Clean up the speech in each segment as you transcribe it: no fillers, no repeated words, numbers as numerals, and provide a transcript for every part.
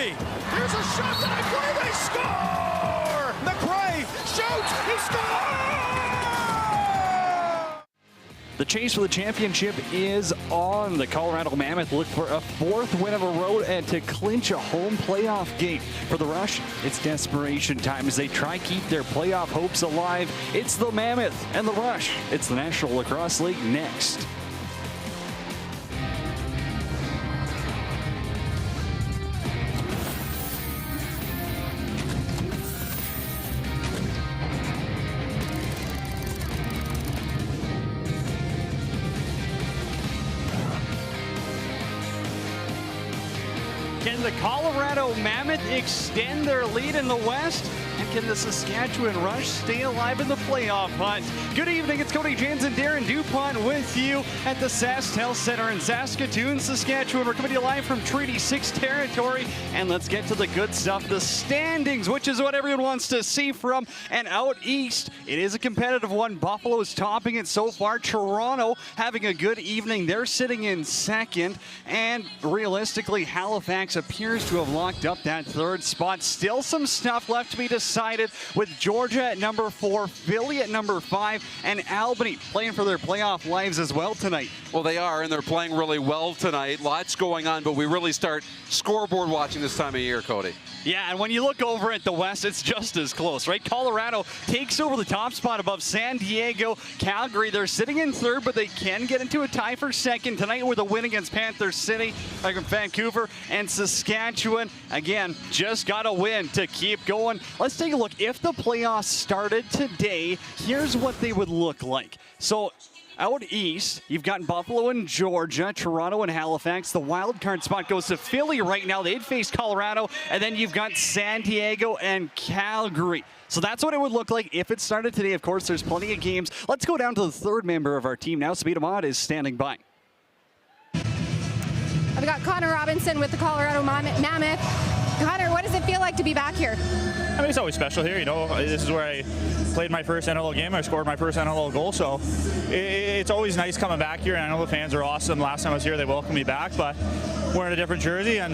three. Here's a shot to the corner. They score! McRae shoots. He scores! The chase for the championship is on. The Colorado Mammoth look for a fourth win of a road and to clinch a home playoff game. For the Rush, it's desperation time as they try to keep their playoff hopes alive. It's the Mammoth and the Rush. It's the National Lacrosse League next. Can the Colorado Mammoth extend their lead in the West? And can the Saskatchewan Rush stay alive in the playoff hunt? Good evening, it's Cody James and Darren DuPont with you at the SaskTel Center in Saskatoon, Saskatchewan. We're coming to you live from Treaty 6 territory, and let's get to the good stuff, the standings, which is what everyone wants to see from. And out east, it is a competitive one. Buffalo is topping it so far. Toronto having a good evening. They're sitting in second, and realistically, Halifax appears to have locked up that third spot. Still some stuff left to be decided with Georgia at number 4, Philly at number 5, and Albany playing for their playoff lives as well tonight. Well, they are, and they're playing really well tonight. Lots going on, but we really start scoreboard watching this time of year, Cody. Yeah, and when you look over at the West, it's just as close, right? Colorado takes over the top spot above San Diego. Calgary, they're sitting in third, but they can get into a tie for second tonight with a win against Panther City, like Vancouver, and Saskatchewan, again, just got a win to keep going. Let's take a look. If the playoffs started today, here's what they would look like. So out east, you've got Buffalo and Georgia, Toronto and Halifax. The wild card spot goes to Philly right now. They'd face Colorado. And then you've got San Diego and Calgary. So that's what it would look like if it started today. Of course, there's plenty of games. Let's go down to the third member of our team now. Sabita Ahmad is standing by. I've got Connor Robinson with the Colorado Mammoth. Connor, what does it feel like to be back here? I mean, it's always special here. You know, this is where I played my first NLL game. I scored my first NLL goal, so it's always nice coming back here. And I know the fans are awesome. Last time I was here, they welcomed me back, but we're in a different jersey, and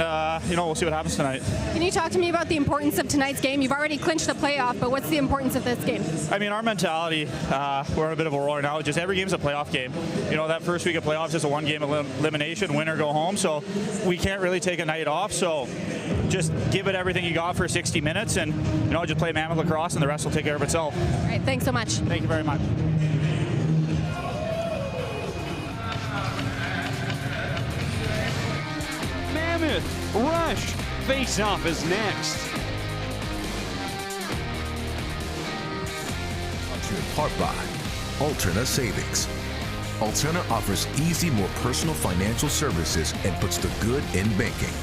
you know, we'll see what happens tonight. Can you talk to me about the importance of tonight's game? You've already clinched the playoff, but what's the importance of this game? I mean, our mentality, we're in a bit of a roar now. Just every game's a playoff game. You know, that first week of playoffs is a one-game elimination, win or go home, so we can't really take a night off. So just give it everything you got for 60 minutes, and you know, just play Mammoth lacrosse, and the rest will take care of itself. All right, thanks so much. Thank you very much. Mammoth Rush face-off is next. In part by Alterna Savings. Alterna offers easy, more personal financial services and puts the good in banking.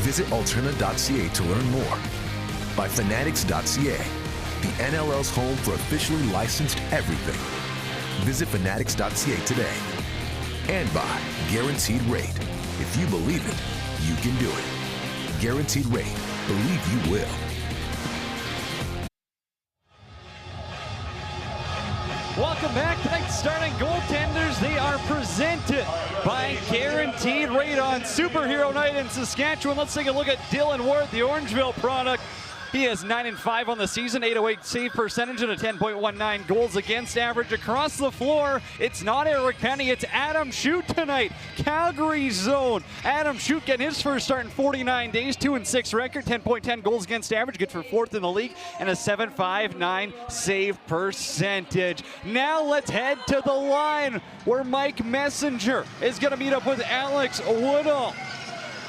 Visit alterna.ca to learn more. By Fanatics.ca, the NLL's home for officially licensed everything. Visit Fanatics.ca today. And by Guaranteed Rate. If you believe it, you can do it. Guaranteed Rate. Believe you will. Welcome back. Tonight's starting goaltenders, they are presented by Guaranteed Rate on Superhero Night in Saskatchewan. Let's take a look at Dylan Ward, the Orangeville product. He has 9-5 on the season, 808 save percentage, and a 10.19 goals against average. Across the floor, it's not Eric Penny, it's Adam Shute tonight. Calgary zone. Adam Shute getting his first start in 49 days, 2-6 record, 10.10 goals against average, good for 4th in the league, and a 7.59 save percentage. Now let's head to the line where Mike Messenger is going to meet up with Alex Woodall.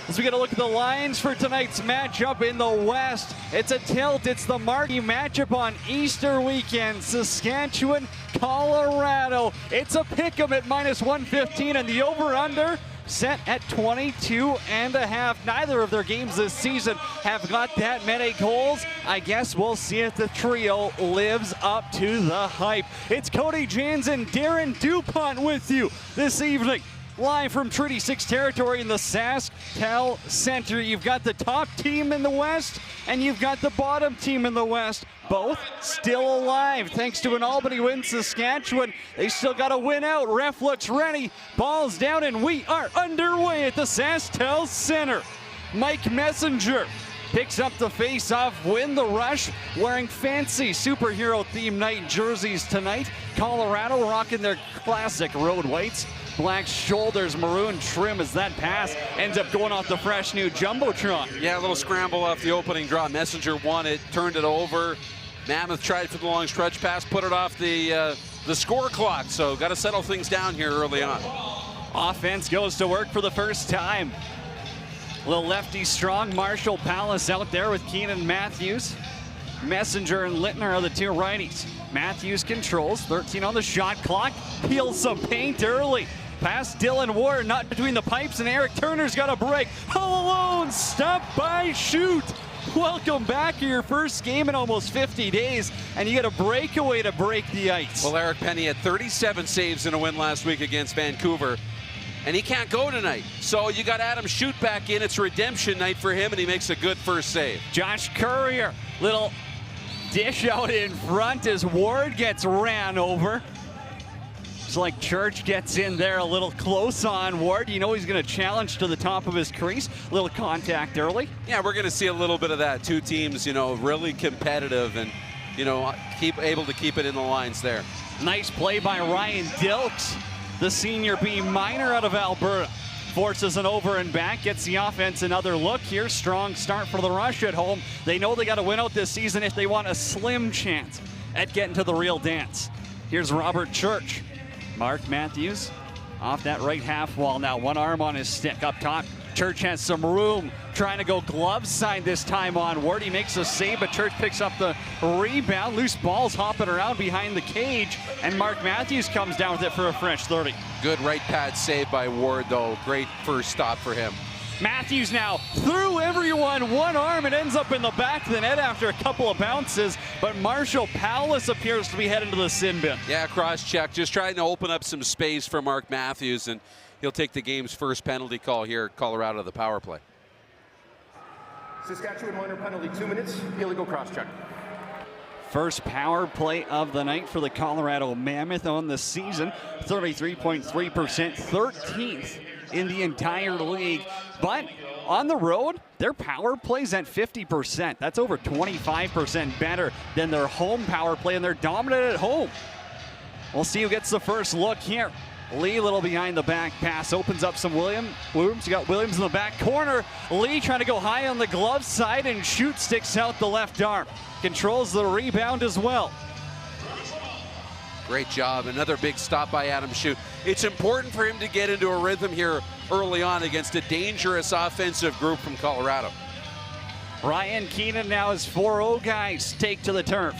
As we get a look at the lines for tonight's matchup in the West, it's a tilt. It's the marquee matchup on Easter weekend. Saskatchewan, Colorado. It's a pick'em at -115, and the over-under set at 22.5. Neither of their games this season have got that many goals. I guess we'll see if the trio lives up to the hype. It's Cody James and Darren DuPont with you this evening. Live from Treaty 6 territory in the SaskTel Center. You've got the top team in the West, and you've got the bottom team in the West. Both still alive thanks to an Albany win. Saskatchewan, they still got to win out. Ref looks ready. Ball's down, and we are underway at the SaskTel Center. Mike Messenger picks up the face-off, win the rush, wearing fancy superhero-themed night jerseys tonight. Colorado rocking their classic road whites. Black shoulders, maroon trim as that pass ends up going off the fresh new Jumbotron. Yeah, a little scramble off the opening draw. Messenger won it, turned it over. Mammoth tried for the long stretch pass, put it off the score clock. So got to settle things down here early on. Offense goes to work for the first time. Little lefty strong Marshall Palace out there with Keenan Matthews. Messenger and Littner are the two righties. Matthews controls, 13 on the shot clock, peels some paint early. Past Dylan Ward, not between the pipes, and Eric Turner's got a break. All alone, stop by, shoot. Welcome back to your first game in almost 50 days, and you get a breakaway to break the ice. Well, Eric Penny had 37 saves in a win last week against Vancouver, and he can't go tonight. So you got Adam Shoot back in. It's redemption night for him, and he makes a good first save. Josh Courier, little dish out in front as Ward gets ran over. It's like Church gets in there a little close on Ward. You know he's going to challenge to the top of his crease. Little contact early. Yeah, we're going to see a little bit of that. Two teams, really competitive and, able to keep it in the lines there. Nice play by Ryan Dilks, the senior B minor out of Alberta. Forces an over and back, gets the offense another look here. Strong start for the Rush at home. They know they got to win out this season if they want a slim chance at getting to the real dance. Here's Robert Church. Mark Matthews off that right half wall now. One arm on his stick up top. Church has some room, trying to go glove side this time on Ward. He makes a save, but Church picks up the rebound. Loose balls hopping around behind the cage, and Mark Matthews comes down with it for a fresh 30. Good right pad save by Ward, though. Great first stop for him. Matthews now through everyone, one arm, and ends up in the back of the net after a couple of bounces, but Marshall Palace appears to be heading to the sin bin. Yeah, cross check, just trying to open up some space for Mark Matthews, and he'll take the game's first penalty call here at Colorado, the power play. Saskatchewan minor penalty, 2 minutes, illegal cross check. First power play of the night for the Colorado Mammoth on the season. 33.3%, 13th in the entire league. But on the road, their power play's at 50%. That's over 25% better than their home power play, and they're dominant at home. We'll see who gets the first look here. Lee, a little behind the back pass, opens up some Williams. You got Williams in the back corner. Lee trying to go high on the glove side, and Shoot sticks out the left arm. Controls the rebound as well. Great job. Another big stop by Adam Shoot. It's important for him to get into a rhythm here early on against a dangerous offensive group from Colorado. Ryan Keenan now has 4-0 guys take to the turf.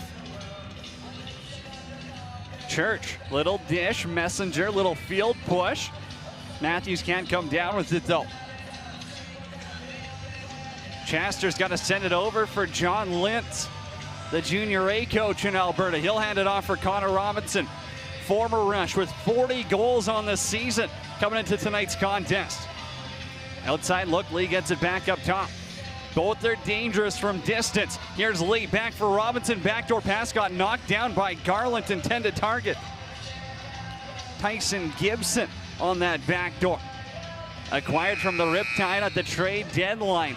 Church, little dish, Messenger, little field push. Matthews can't come down with it though. Chaster's got to send it over for John Lintz, the junior A coach in Alberta. He'll hand it off for Connor Robinson, former Rush with 40 goals on the season coming into tonight's contest. Outside look, Lee gets it back up top. Both are dangerous from distance. Here's Lee, back for Robinson. Backdoor pass got knocked down by Garland, intended target. Tyson Gibson on that backdoor. Acquired from the Riptide at the trade deadline.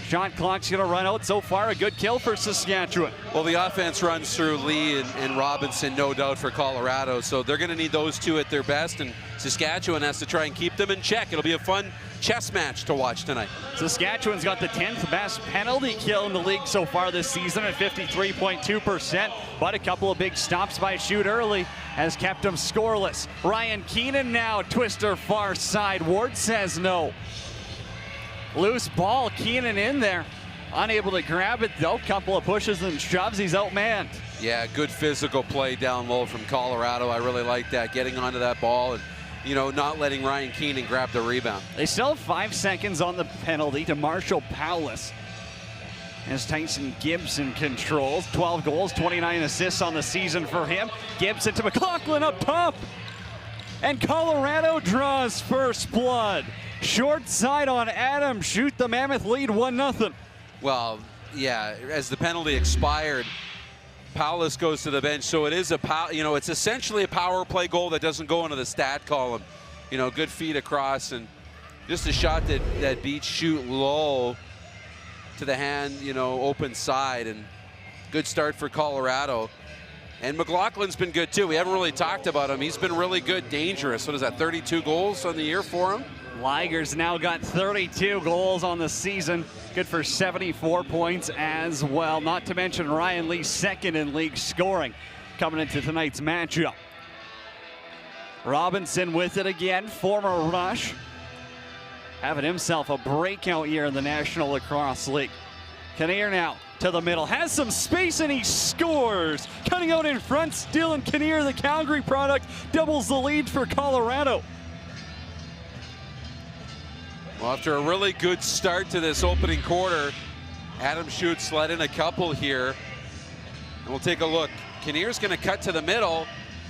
Shot clock's gonna run out. So far, a good kill for Saskatchewan. Well, the offense runs through Lee and Robinson, no doubt, for Colorado. So they're gonna need those two at their best, and Saskatchewan has to try and keep them in check. It'll be a fun chess match to watch tonight. Saskatchewan's got the 10th best penalty kill in the league so far this season at 53.2%, but a couple of big stops by Shoot early has kept them scoreless. Ryan Keenan now, twister far side. Ward says no. Loose ball, Keenan in there. Unable to grab it though. Couple of pushes and shoves, he's outmanned. Yeah, good physical play down low from Colorado. I really like that, getting onto that ball and, not letting Ryan Keenan grab the rebound. They still have 5 seconds on the penalty to Marshall Palace. As Tyson Gibson controls, 12 goals, 29 assists on the season for him. Gibson to McLaughlin up top. And Colorado draws first blood. Short side on Adam Shoot, the Mammoth lead 1-0. Well, yeah, as the penalty expired, Paulus goes to the bench, so it is it's essentially a power play goal that doesn't go into the stat column. Good feed across, and Just a shot that beats Shoot low to the hand, open side, and good start for Colorado. And McLaughlin's been good too. We haven't really talked about him. He's been really good, dangerous. What is that, 32 goals on the year for him? Liger's now got 32 goals on the season. Good for 74 points as well. Not to mention Ryan Lee, second in league scoring coming into tonight's matchup. Robinson with it again, former Rush. Having himself a breakout year in the National Lacrosse League. Kinnear now to the middle, has some space and he scores. Cutting out in front, Dylan Kinnear, the Calgary product, doubles the lead for Colorado. Well, after a really good start to this opening quarter, Adam Schutz let in a couple here. And we'll take a look. Kinnear's going to cut to the middle.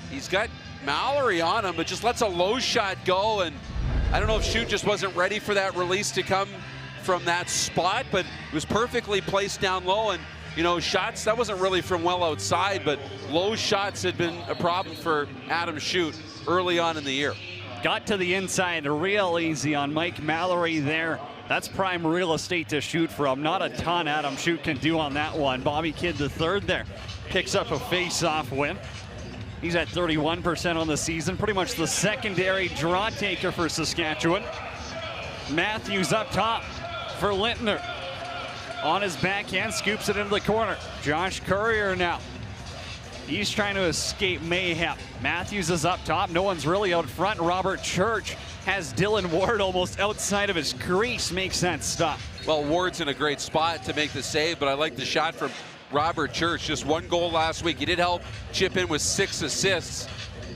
He's got Mallory on him, but just lets a low shot go. And I don't know if Schutz just wasn't ready for that release to come from that spot, but it was perfectly placed down low. And, shots, that wasn't really from well outside, but low shots had been a problem for Adam Schutz early on in the year. Got to the inside real easy on Mike Mallory there. That's prime real estate to shoot from. Not a ton Adam Schutz can do on that one. Bobby Kidd the third there picks up a face-off win. He's at 31% on the season, pretty much the secondary draw taker for Saskatchewan. Matthews up top for Lintner. On his backhand, scoops it into the corner. Josh Courier now. He's trying to escape mayhem. Matthews is up top. No one's really out front. Robert Church has Dylan Ward almost outside of his crease. Makes that stop. Well, Ward's in a great spot to make the save, but I like the shot from Robert Church. Just one goal last week. He did help chip in with 6 assists.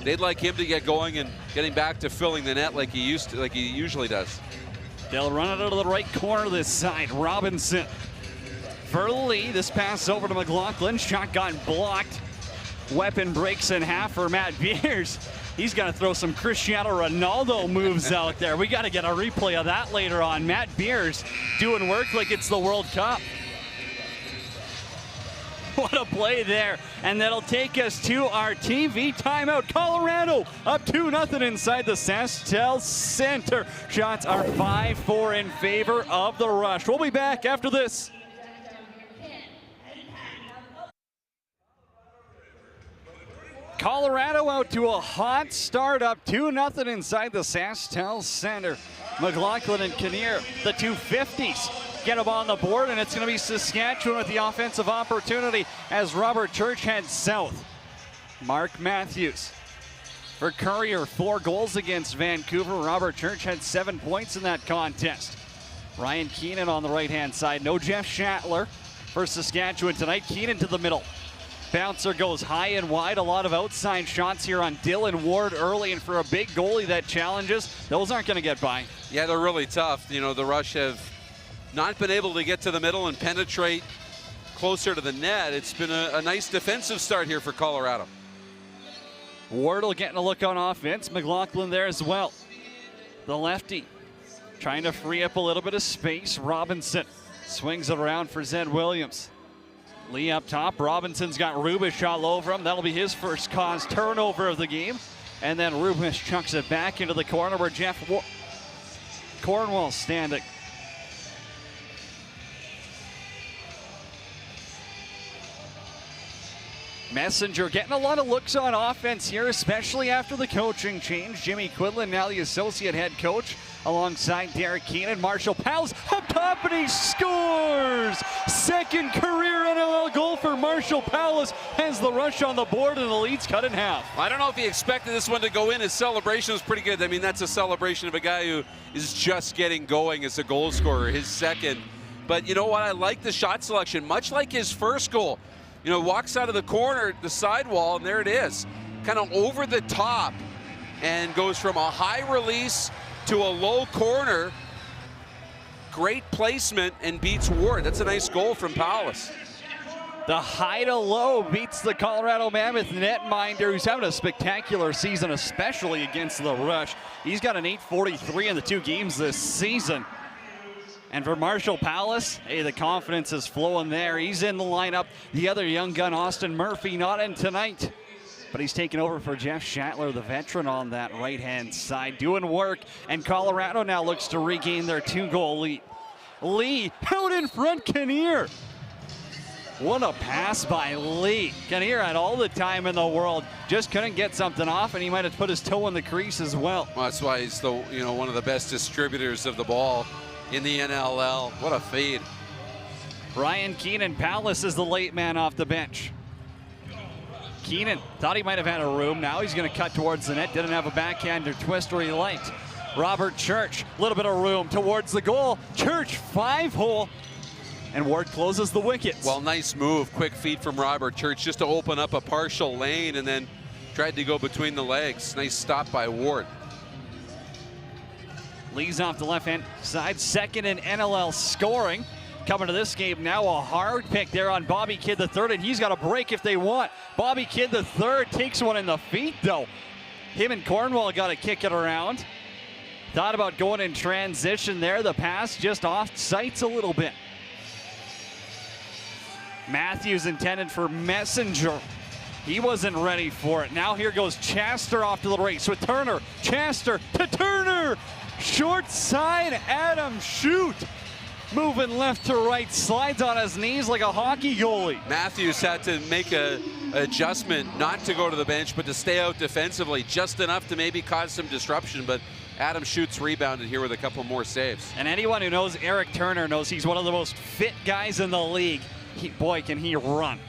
They'd like him to get going and getting back to filling the net like he usually does. They'll run it out of the right corner this side. Robinson for the lead. This pass over to McLaughlin. Shot got blocked. Weapon breaks in half for Matt Beers. He's got to throw some Cristiano Ronaldo moves out there. We got to get a replay of that later on. Matt Beers doing work like it's the World Cup. What a play there. And that'll take us to our TV timeout. Colorado up 2-0 inside the SaskTel Center. Shots are 5-4 in favor of the Rush. We'll be back after this. Colorado out to a hot start, up 2-0 inside the SaskTel Center. McLaughlin and Kinnear, the 250s, get them on the board, and it's going to be Saskatchewan with the offensive opportunity as Robert Church heads south. Mark Matthews for Courier, 4 goals against Vancouver. Robert Church had 7 points in that contest. Ryan Keenan on the right-hand side. No Jeff Shatler for Saskatchewan tonight. Keenan to the middle. Bouncer goes high and wide. A lot of outside shots here on Dylan Ward early, and for a big goalie that challenges, those aren't going to get by. Yeah, they're really tough. The Rush have not been able to get to the middle and penetrate closer to the net. It's been a nice defensive start here for Colorado. Wardle getting a look on offense. McLaughlin there as well. The lefty trying to free up a little bit of space. Robinson swings it around for Zed Williams. Lee up top. Robinson's got Rubish all over him. That'll be his first cause turnover of the game. And then Rubish chucks it back into the corner where Jeff Cornwell's standing. Messenger getting a lot of looks on offense here, especially after the coaching change. Jimmy Quinlan now the associate head coach alongside Derek Keenan. Marshall Powell's up top and he scores! Second career NLL goal for Marshall Powell has the Rush on the board and the lead's cut in half. I don't know if he expected this one to go in. His celebration was pretty good. I mean, that's a celebration of a guy who is just getting going as a goal scorer, his second. But you know what? I like the shot selection, much like his first goal. Walks out of the corner, the sidewall, and there it is. Kind of over the top and goes from a high release to a low corner. Great placement and beats Ward. That's a nice goal from Paulus. The high to low beats the Colorado Mammoth netminder, who's having a spectacular season, especially against the Rush. He's got an .843 in the 2 games this season. And for Marshall Powell, hey, the confidence is flowing there. He's in the lineup. The other young gun, Austin Murphy, not in tonight. but he's taken over for Jeff Shatler, the veteran, on that right-hand side, doing work, and Colorado now looks to regain their 2-goal lead. Lee out in front, Kinnear. What a pass by Lee. Kinnear had all the time in the world, just couldn't get something off, and he might have put his toe in the crease as well. Well, that's why he's one of the best distributors of the ball in the NLL. What a feed. Ryan Keenan Palace is the late man off the bench. Keenan thought he might have had a room. Now he's going to cut towards the net. Didn't have a backhand or twist where he liked. Robert Church, a little bit of room towards the goal. Church, 5-hole. And Ward closes the wickets. Well, nice move. Quick feed from Robert Church just to open up a partial lane and then tried to go between the legs. Nice stop by Ward. Lee's off the left-hand side. Second in NLL scoring. Coming to this game now, a hard pick there on Bobby Kidd III, and he's got a break if they want. Bobby Kidd III takes one in the feet, though. Him and Cornwall got to kick it around. Thought about going in transition there. The pass just off sights a little bit. Matthews intended for Messenger. He wasn't ready for it. Now here goes Chaster off to the race with Turner. Chaster to Turner. Short side, Adam Shoot. Moving left to right, slides on his knees like a hockey goalie. Matthews had to make an adjustment not to go to the bench, but to stay out defensively, just enough to maybe cause some disruption. But Adam Schutz rebounded here with a couple more saves. And anyone who knows Eric Turner knows he's one of the most fit guys in the league. Boy, can he run.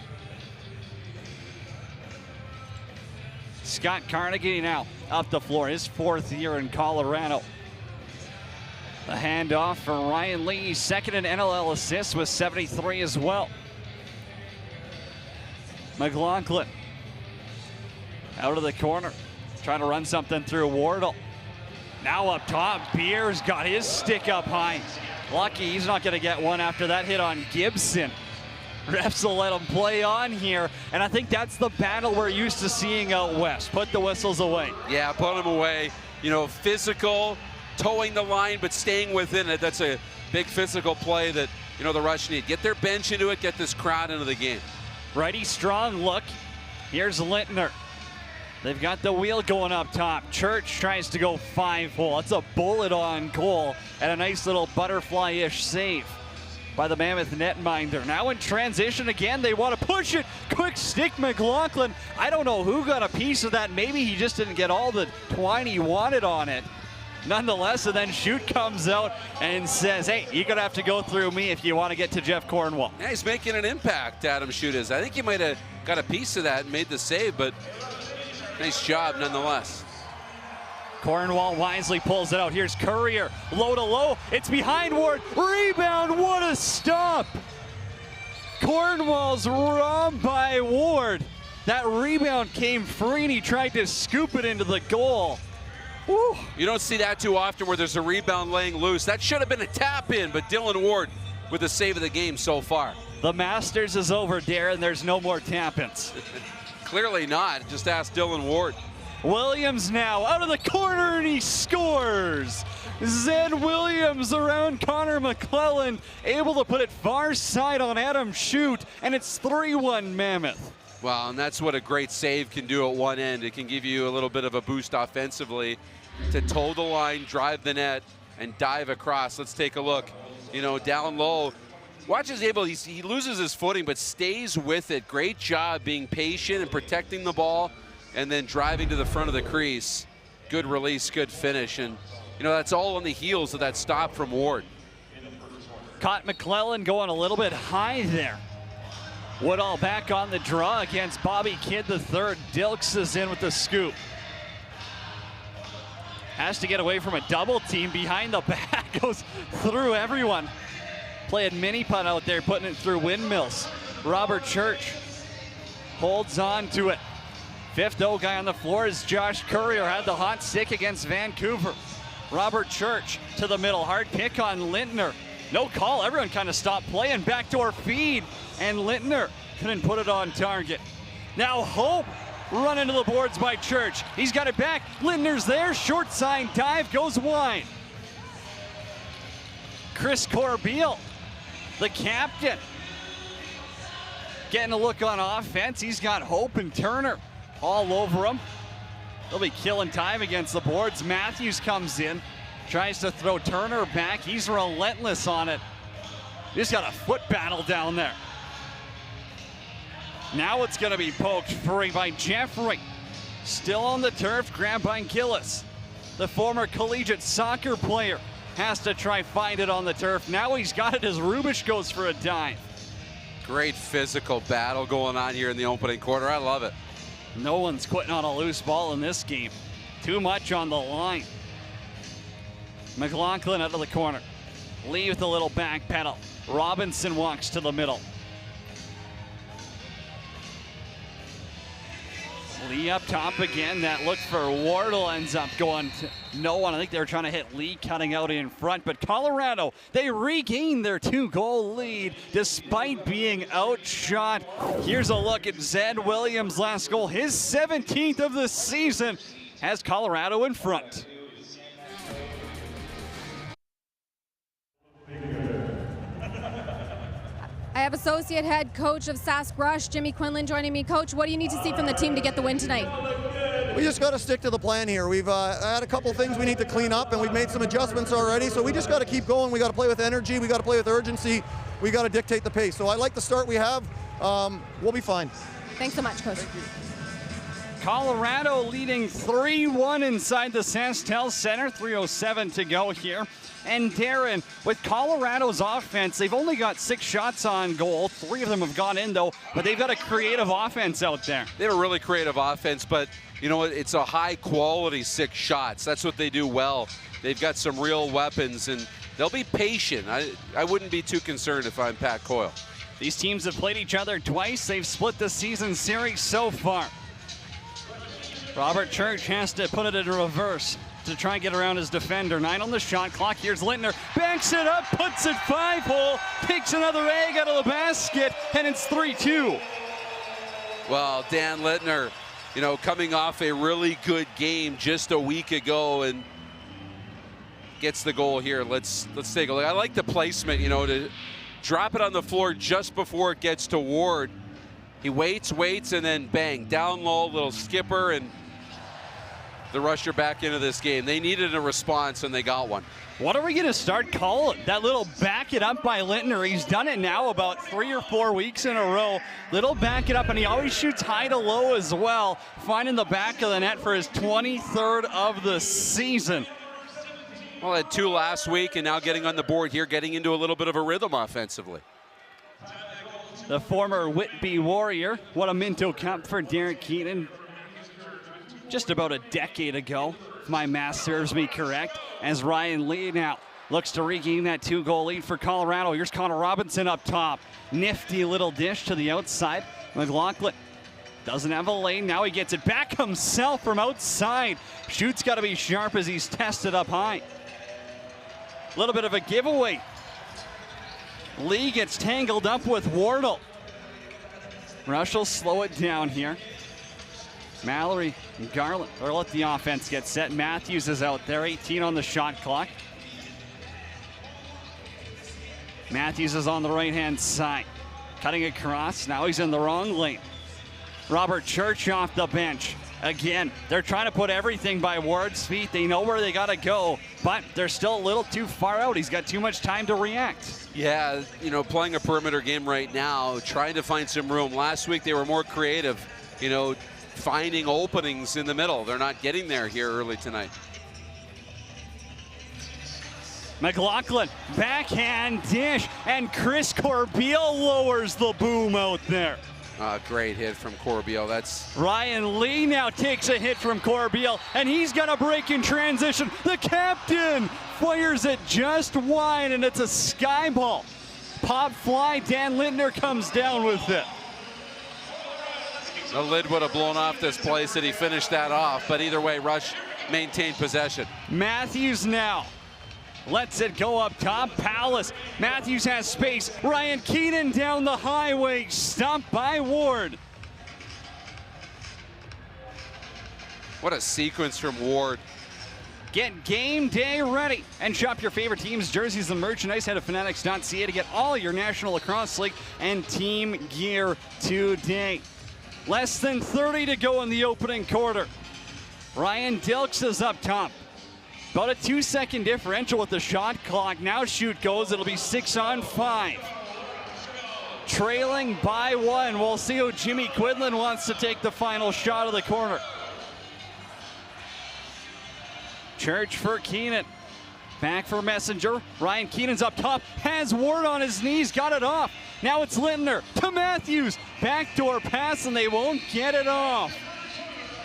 Scott Carnegie now up the floor, his 4th year in Colorado. The handoff for Ryan Lee, second in NLL assists with 73 as well. McLaughlin out of the corner, trying to run something through Wardle. Now up top, Beers got his stick up high. Lucky he's not going to get one after that hit on Gibson. Refs will let him play on here, and I think that's the battle we're used to seeing out west. Put the whistles away. Yeah, put them away. You know, physical, towing the line, but staying within it. That's a big physical play that, you know, the Rush need. Get their bench into it, get this crowd into the game. Righty strong look. Here's Lintner. They've got the wheel going up top. Church tries to go 5-hole. It's a bullet on goal and a nice little butterfly-ish save by the Mammoth netminder. Now in transition again, they want to push it. Quick stick, McLaughlin. I don't know who got a piece of that. Maybe he just didn't get all the twine he wanted on it. Nonetheless, and then Shoot comes out and says, hey, you're going to have to go through me if you want to get to Jeff Cornwall. Yeah, he's making an impact, Adam Shoot is. I think he might have got a piece of that and made the save, but nice job nonetheless. Cornwall wisely pulls it out. Here's Courier, low to low. It's behind Ward. Rebound, what a stop. Cornwall's robbed by Ward. That rebound came free and he tried to scoop it into the goal. Woo. You don't see that too often where there's a rebound laying loose. That should have been a tap in, but Dylan Ward with the save of the game so far. The Masters is over, Darren. There's no more tap-ins. Clearly not. Just ask Dylan Ward. Williams now out of the corner and he scores. Zed Williams around Connor McClellan, able to put it far side on Adam Shoot, and it's 3-1 Mammoth. Well, and that's what a great save can do at one end. It can give you a little bit of a boost offensively to toe the line, drive the net, and dive across. Let's take a look. You know, down low. Watch his able, he loses his footing, but stays with it. Great job being patient and protecting the ball, and then driving to the front of the crease. Good release, good finish, and you know, that's all on the heels of that stop from Ward. Caught McClellan going a little bit high there. Woodall back on the draw against Bobby Kidd III. Dilks is in with the scoop. Has to get away from a double team behind the back, goes through everyone. Playing mini putt out there, putting it through windmills. Robert Church holds on to it. 5th guy on the floor is Josh Courier, had the hot stick against Vancouver. Robert Church to the middle, hard pick on Lintner. No call, everyone kind of stopped playing. Backdoor feed, and Lintner couldn't put it on target. Now Hope run into the boards by Church. He's got it back, Lintner's there, short side dive, goes wide. Chris Corbeil, the captain, getting a look on offense. He's got Hope and Turner all over him. They'll be killing time against the boards. Matthews comes in, tries to throw Turner back. He's relentless on it. He's got a foot battle down there. Now it's going to be poked free by Jeffrey. Still on the turf, grabbed by Gillis. The former collegiate soccer player has to try find it on the turf. Now he's got it as Rubish goes for a dive. Great physical battle going on here in the opening quarter. I love it. No one's quitting on a loose ball in this game. Too much on the line. McLaughlin out of the corner. Lee with a little back pedal. Robinson walks to the middle. Lee up top again. That look for Wardle ends up going to no one. I think they were trying to hit Lee cutting out in front. But Colorado, they regain their 2-goal lead despite being outshot. Here's a look at Zed Williams' last goal. His 17th of the season has Colorado in front. I have associate head coach of Sask Rush, Jimmy Quinlan, joining me. Coach, what do you need to see from the team to get the win tonight? We just got to stick to the plan here. We've had a couple things we need to clean up, and we've made some adjustments already, so we just got to keep going. We got to play with energy. We got to play with urgency. We got to dictate the pace. So I like the start we have. We'll be fine. Thanks so much, Coach. Colorado leading 3-1 inside the Sastel Center. 3:07 to go here. And Darren, with Colorado's offense, they've only got 6 shots on goal. 3 of them have gone in, though, but they've got a creative offense out there. They have a really creative offense, but you know what? It's a high-quality 6 shots. That's what they do well. They've got some real weapons, and they'll be patient. I wouldn't be too concerned if I'm Pat Coyle. These teams have played each other twice. They've split the season series so far. Robert Church has to put it in reverse to try and get around his defender. 9 on the shot clock. Here's Lintner. Backs it up, puts it 5-hole, takes another egg out of the basket, and it's 3-2. Well, Dan Lintner, you know, coming off a really good game just a week ago and gets the goal here. Let's take a look. I like the placement, you know, to drop it on the floor just before it gets to Ward. He waits, and then bang, down low, little skipper, and the Rusher back into this game. They needed a response, and they got one. What are we going to start calling? That little back it up by Lintner. He's done it now about 3 or 4 weeks in a row. Little back it up, and he always shoots high to low as well, finding the back of the net for his 23rd of the season. Well, had 2 last week, and now getting on the board here, getting into a little bit of a rhythm offensively. The former Whitby Warrior. What a Minto Cup for Derek Keenan. Just about a decade ago, if my math serves me correct, as Ryan Lee now looks to regain that 2-goal lead for Colorado. Here's Connor Robinson up top. Nifty little dish to the outside. McLaughlin doesn't have a lane. Now he gets it back himself from outside. Shoot's got to be sharp as he's tested up high. A little bit of a giveaway. Lee gets tangled up with Wardle. Rush will slow it down here. Mallory and Garland, or let the offense get set. Matthews is out there, 18 on the shot clock. Matthews is on the right-hand side. Cutting across, now he's in the wrong lane. Robert Church off the bench. Again, they're trying to put everything by Ward's feet. They know where they got to go, but they're still a little too far out. He's got too much time to react. Yeah, you know, playing a perimeter game right now, trying to find some room. Last week they were more creative, you know, finding openings in the middle. They're not getting there here early tonight. McLaughlin, backhand dish, and Chris Corbeil lowers the boom out there. Great hit from Corbeil. That's Ryan Lee now takes a hit from Corbeil, and he's got a break in transition. The captain fires it just wide, and it's a sky ball. Pop fly, Dan Lintner comes down with it. the lid would have blown off this place had he finished that off, but either way, Rush maintained possession. Matthews now lets it go up top. Palace. Matthews has space. Ryan Keenan down the highway. Stopped by Ward. What a sequence from Ward. Get game day ready and shop your favorite teams, jerseys, and merchandise. Head to fanatics.ca to get all your National Lacrosse League and team gear today. Less than 30 to go in the opening quarter. Ryan Dilks is up top. About a 2-second differential with the shot clock. Now shoot goes. It'll be 6-on-5. Trailing by 1. We'll see who Jimmy Quinlan wants to take the final shot of the corner. Church for Keenan. Back for Messenger. Ryan Keenan's up top. Has Ward on his knees. Got it off. Now it's Lindner to Matthews. Backdoor pass, and they won't get it off.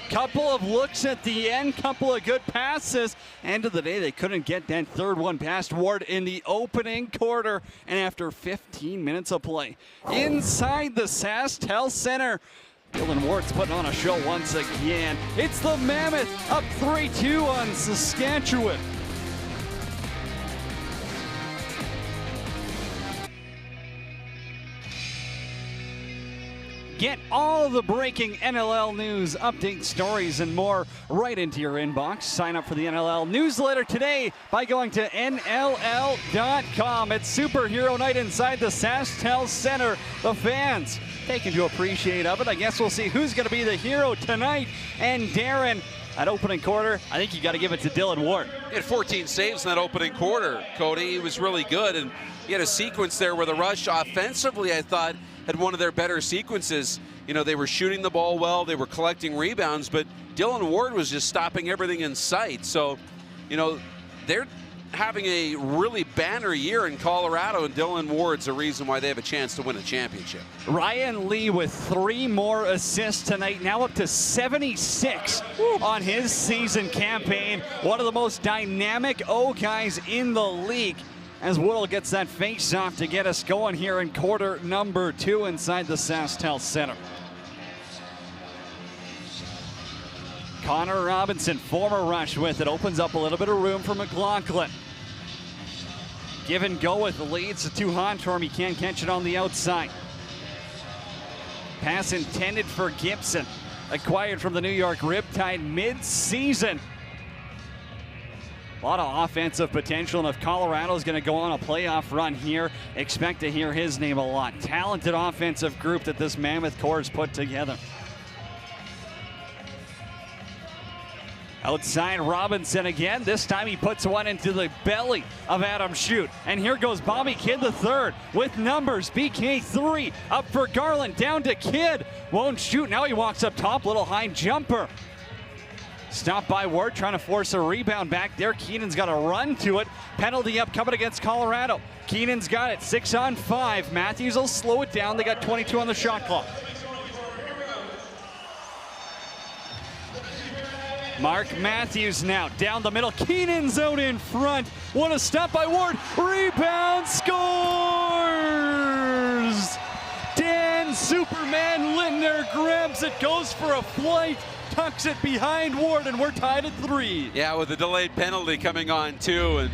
Couple of looks at the end. Couple of good passes. End of the day, they couldn't get that third one past Ward in the opening quarter. And after 15 minutes of play, inside the SaskTel Center, Dylan Ward's putting on a show once again. It's the Mammoth up 3-2 on Saskatchewan. Get all the breaking NLL news, updates, stories, and more right into your inbox. Sign up for the NLL newsletter today by going to NLL.com. It's Superhero Night inside the SaskTel Center. The fans taking to appreciate of it. I guess we'll see who's going to be the hero tonight. And Darren, at opening quarter, I think you got to give it to Dylan Ward. He had 14 saves in that opening quarter, Cody. He was really good, and he had a sequence there where the Rush offensively, I thought, had one of their better sequences. You know, they were shooting the ball well, they were collecting rebounds, but Dylan Ward was just stopping everything in sight. So, you know, they're having a really banner year in Colorado, and Dylan Ward's the reason why they have a chance to win a championship. Ryan Lee with 3 more assists tonight, now up to 76 on his season campaign. One of the most dynamic O guys in the league, as Woodall gets that face-off to get us going here in quarter number 2 inside the SaskTel Center. Connor Robinson, former Rush with it, opens up a little bit of room for McLaughlin. Give and go with the lead. It's too hot for him. He can't catch it on the outside. Pass intended for Gibson. Acquired from the New York Riptide mid-season. A lot of offensive potential, and if Colorado's going to go on a playoff run here, expect to hear his name a lot. Talented offensive group that this Mammoth core has put together. Outside Robinson again. This time he puts one into the belly of Adam Shute. And here goes Bobby Kidd III with numbers. BK3 up for Garland, down to Kidd. Won't shoot. Now he walks up top. Little high jumper. Stopped by Ward, trying to force a rebound back there. Keenan's got a run to it. Penalty upcoming against Colorado. Keenan's got it. 6-on-5. Matthews will slow it down. They got 22 on the shot clock. Mark Matthews now down the middle. Keenan's out in front. What a stop by Ward. Rebound, scores! Dan Superman Lindner grabs it, goes for a flight, tucks it behind Ward, and we're tied at 3. Yeah, with the delayed penalty coming on too, and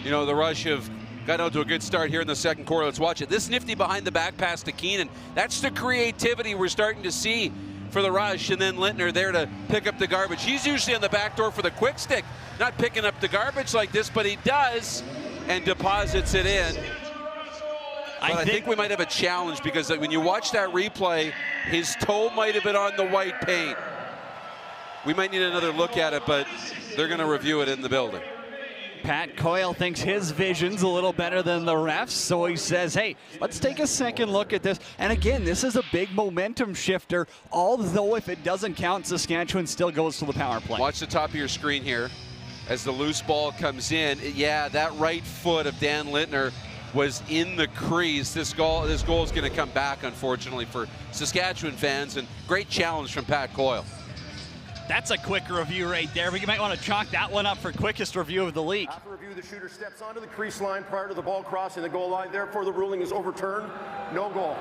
you know the Rush have got out to a good start here in the second quarter. Let's watch it. This nifty behind the back pass to Keenan. That's the creativity we're starting to see for the Rush, and then Lindner there to pick up the garbage. He's usually on the back door for the quick stick, not picking up the garbage like this, but he does and deposits it in. But I think we might have a challenge, because when you watch that replay, his toe might have been on the white paint. We might need another look at it, but they're going to review it in the building. Pat Coyle thinks his vision's a little better than the refs, so he says, hey, let's take a second look at this. And again, this is a big momentum shifter, although if it doesn't count, Saskatchewan still goes to the power play. Watch the top of your screen here as the loose ball comes in. Yeah, that right foot of Dan Lindner was in the crease. This goal is going to come back, unfortunately, for Saskatchewan fans, and great challenge from Pat Coyle. That's a quick review right there. We might want to chalk that one up for quickest review of the league. After review, the shooter steps onto the crease line prior to the ball crossing the goal line. Therefore, the ruling is overturned. No goal.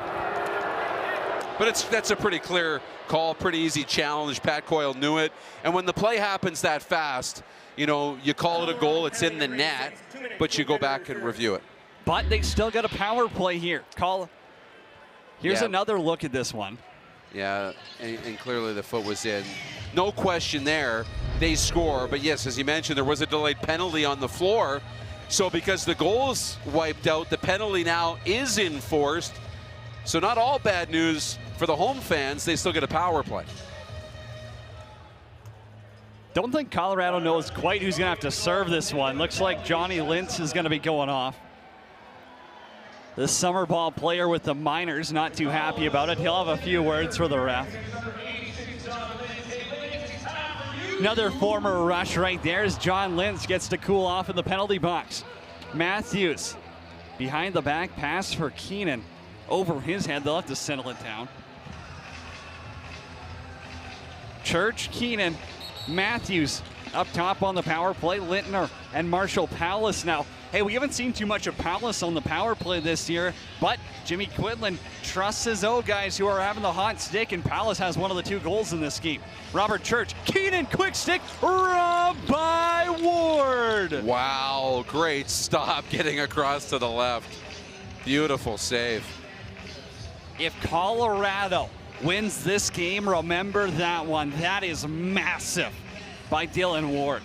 But that's a pretty clear call, pretty easy challenge. Pat Coyle knew it. And when the play happens that fast, you know, you call it a goal, it's in the net, but you go back and review it. But they still got a power play here. Here's another look at this one. Yeah, and clearly the foot was in. No question there, they score. But yes, as you mentioned, there was a delayed penalty on the floor. So because the goal's wiped out, the penalty now is enforced. So not all bad news for the home fans, they still get a power play. Don't think Colorado knows quite who's going to have to serve this one. Looks like Johnny Lintz is going to be going off. The summer ball player with the minors, not too happy about it. He'll have a few words for the ref. Another former Rush right there as John Lintz gets to cool off in the penalty box. Matthews behind the back pass for Keenan. Over his head, they'll have to settle it down. Church, Keenan, Matthews up top on the power play. Lintner and Marshall Palace now. Hey, we haven't seen too much of Palace on the power play this year, but Jimmy Quinlan trusts his own guys who are having the hot stick, and Palace has one of the 2 goals in this game. Robert Church, Keenan, quick stick, robbed by Ward. Wow, great stop getting across to the left. Beautiful save. If Colorado wins this game, remember that one. That is massive by Dylan Ward.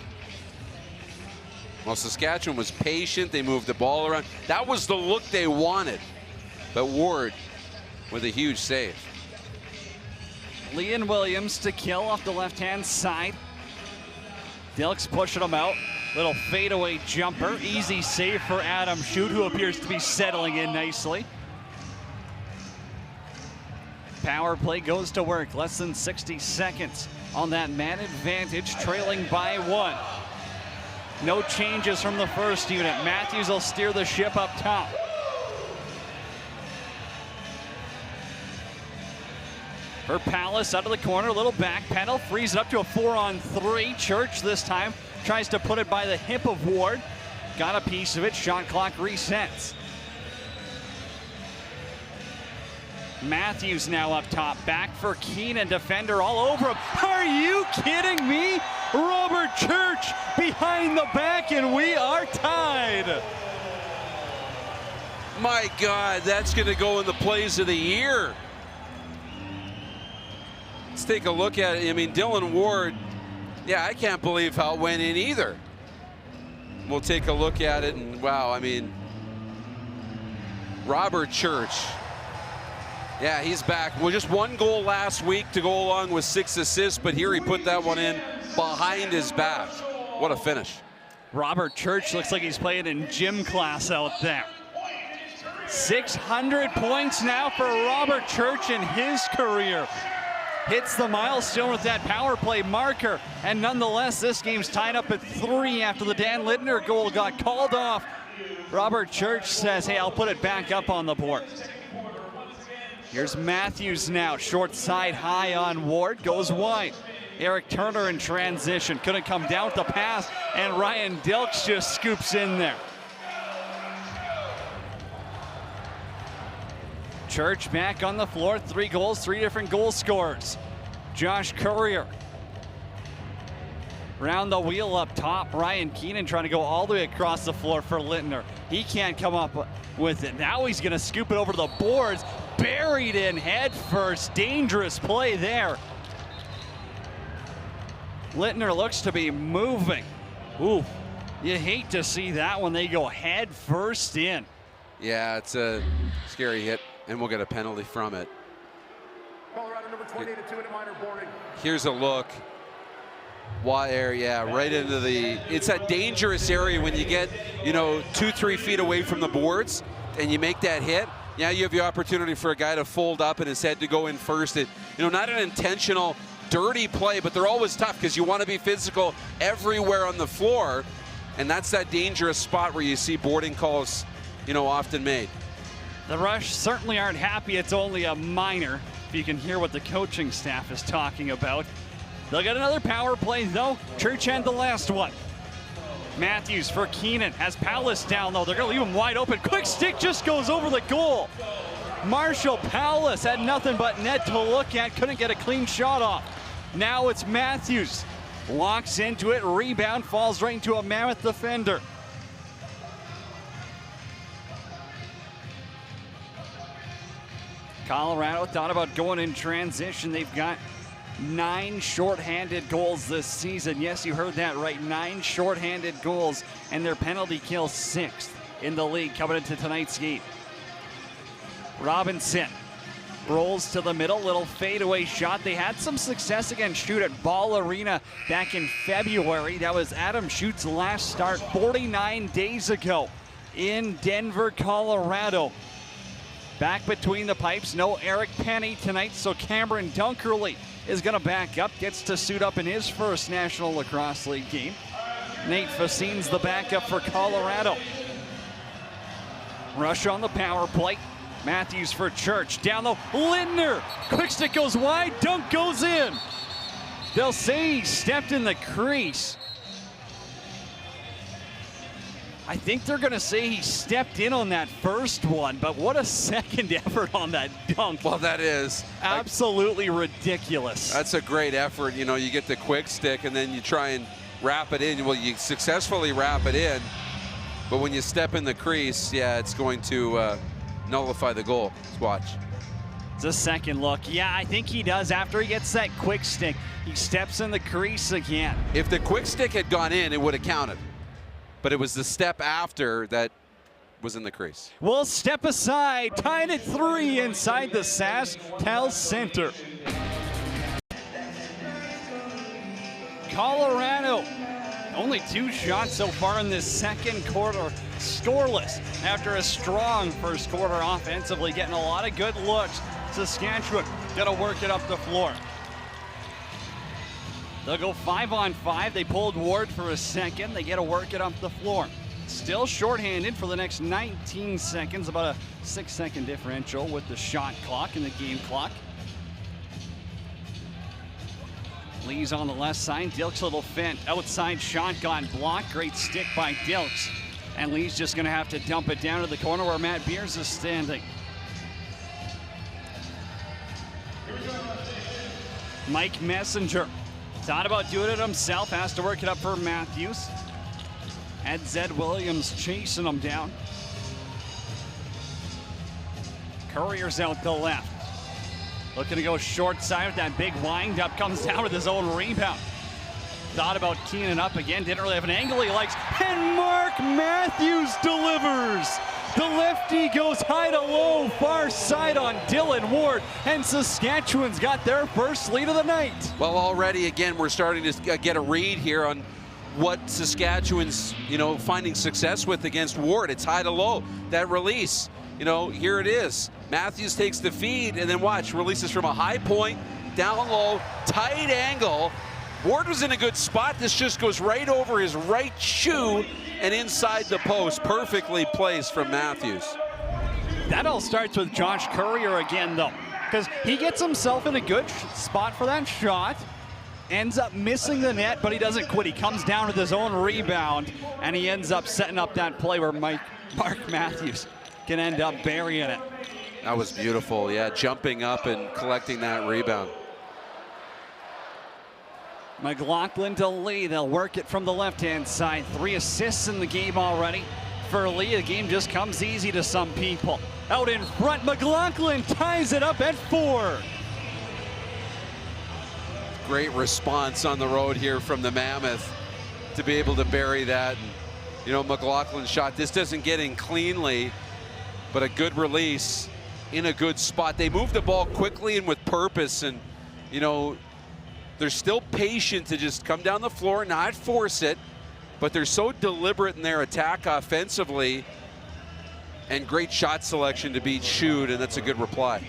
Well, Saskatchewan was patient. They moved the ball around. That was the look they wanted. But Ward with a huge save. Leon Williams to kill off the left-hand side. Dilks pushing him out. Little fadeaway jumper. Easy save for Adam Schutt, who appears to be settling in nicely. Power play goes to work. Less than 60 seconds on that man advantage, trailing by 1. No changes from the first unit. Matthews will steer the ship up top. For Palace out of the corner, a little back pedal, frees it up to a 4-on-3. Church this time tries to put it by the hip of Ward. Got a piece of it, shot clock resets. Matthews now up top, back for Keenan, defender all over him. Are you kidding me? Robert Church behind the back, and we are tied. My God, that's going to go in the plays of the year. Let's take a look at it. I mean, Dylan Ward, yeah, I can't believe how it went in either. We'll take a look at it, and wow, I mean, Robert Church. Yeah, he's back. Well, just 1 goal last week to go along with 6 assists, but here he put that one in behind his back. What a finish. Robert Church looks like he's playing in gym class out there. 600 points now for Robert Church in his career. Hits the milestone with that power play marker, and nonetheless, this game's tied up at 3 after the Dan Lintner goal got called off. Robert Church says, hey, I'll put it back up on the board. Here's Matthews now, short side high on Ward, goes wide. Eric Turner in transition, couldn't come down with the pass, and Ryan Dilks just scoops in there. Church back on the floor, 3 goals, 3 different goal scorers. Josh Courier. Round the wheel up top, Ryan Keenan trying to go all the way across the floor for Lintner. He can't come up with it. Now he's gonna scoop it over the boards, buried in head first. Dangerous play there. Lintner looks to be moving. Ooh, you hate to see that when they go head first in. Yeah, it's a scary hit, and we'll get a penalty from it. Colorado number 28 at 2 in a minor boarding. Here's a look. Wire, yeah, right into the, it's that dangerous area when you get, 2-3 feet away from the boards and you make that hit. Yeah, you have the opportunity for a guy to fold up and his head to go in first. It, not an intentional dirty play, but they're always tough because you want to be physical everywhere on the floor, and that's that dangerous spot where you see boarding calls, often made. The Rush certainly aren't happy it's only a minor, if you can hear what the coaching staff is talking about. They'll get another power play, though. Church had the last one. Matthews for Keenan. Has Palace down, though. They're going to leave him wide open. Quick stick just goes over the goal. Marshall Palace had nothing but net to look at. Couldn't get a clean shot off. Now it's Matthews. Walks into it. Rebound. Falls right into a Mammoth defender. Colorado thought about going in transition. They've got 9 shorthanded goals this season. Yes, you heard that right. 9 shorthanded goals, and their penalty kill 6th in the league coming into tonight's game. Robinson rolls to the middle, little fadeaway shot. They had some success against Schutt at Ball Arena back in February. That was Adam Schutt's last start 49 days ago in Denver, Colorado. Back between the pipes, no Eric Penny tonight, so Cameron Dunkerley is going to back up, gets to suit up in his first National Lacrosse League game. Nate Facine's the backup for Colorado. Rush on the power play. Matthews for Church, down low, Lindner, quick stick goes wide, dunk goes in. They'll say he stepped in the crease. I think they're gonna say he stepped in on that first one, but what a second effort on that dunk. Well, that is absolutely ridiculous. That's a great effort. You know, you get the quick stick and then you try and wrap it in. Well, you successfully wrap it in, but when you step in the crease, yeah, it's going to nullify the goal. Let's watch. It's a second look. Yeah, I think he does. After he gets that quick stick, he steps in the crease again. If the quick stick had gone in, it would have counted. But it was the step after that was in the crease. We'll step aside, tied at 3 inside the SaskTel Center. Colorado, only 2 shots so far in this second quarter, scoreless after a strong first quarter offensively, getting a lot of good looks. Saskatchewan gonna work it up the floor. They'll go 5-on-5. They pulled Ward for a second. They get to work it up the floor. Still shorthanded for the next 19 seconds, about a 6-second differential with the shot clock and the game clock. Lee's on the left side. Dilks little fent. Outside shot gone blocked. Great stick by Dilks. And Lee's just going to have to dump it down to the corner where Matt Beers is standing. Mike Messenger thought about doing it himself. Has to work it up for Matthews. Had Zed Williams chasing him down. Courier's out the left. Looking to go short side with that big wind up. Comes down with his own rebound. Thought about keying it up again. Didn't really have an angle he likes. And Mark Matthews delivers. The lefty goes high to low, far side on Dylan Ward. And Saskatchewan's got their first lead of the night. Well, already, again, we're starting to get a read here on what Saskatchewan's, finding success with against Ward. It's high to low. That release, here it is. Matthews takes the feed, and then watch, releases from a high point, down low, tight angle. Ward was in a good spot. This just goes right over his right shoe and inside the post. Perfectly placed from Matthews. That all starts with Josh Courier again, though, because he gets himself in a good spot for that shot, ends up missing the net, but he doesn't quit. He comes down with his own rebound, and he ends up setting up that play where Mark Matthews can end up burying it. That was beautiful, yeah, jumping up and collecting that rebound. McLaughlin to Lee. They'll work it from the left-hand side. 3 assists in the game already for Lee. The game just comes easy to some people. Out in front, McLaughlin ties it up at 4. Great response on the road here from the Mammoth to be able to bury that. And, McLaughlin's shot, this doesn't get in cleanly, but a good release in a good spot. They move the ball quickly and with purpose, and, they're still patient to just come down the floor, not force it, but they're so deliberate in their attack offensively, and great shot selection to beat Schutt, and that's a good reply.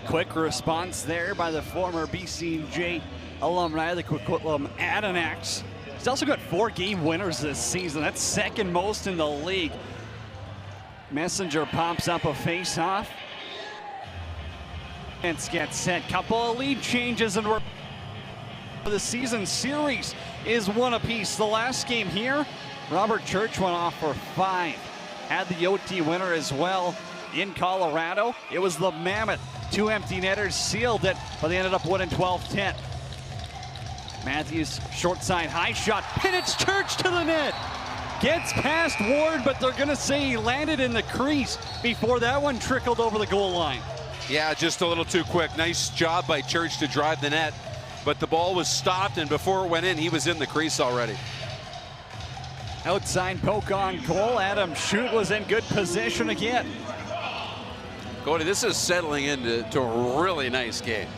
Quick response there by the former BCJ alumni, the Coquitlam Adanacs. He's also got 4 game winners this season. That's second most in the league. Messenger pops up a face-off. And gets set. Couple of lead changes, and we're the season series is 1 apiece. The last game here, Robert Church went off for 5. Had the OT winner as well in Colorado. It was the Mammoth. 2 empty netters sealed it, but they ended up winning 12-10. Matthews, short side, high shot, and it's Church to the net. Gets past Ward, but they're gonna say he landed in the crease before that one trickled over the goal line. Yeah, just a little too quick. Nice job by Church to drive the net, but the ball was stopped, and before it went in, he was in the crease already. Outside poke on goal. Adam Schutt was in good position again. Cody, this is settling into a really nice game.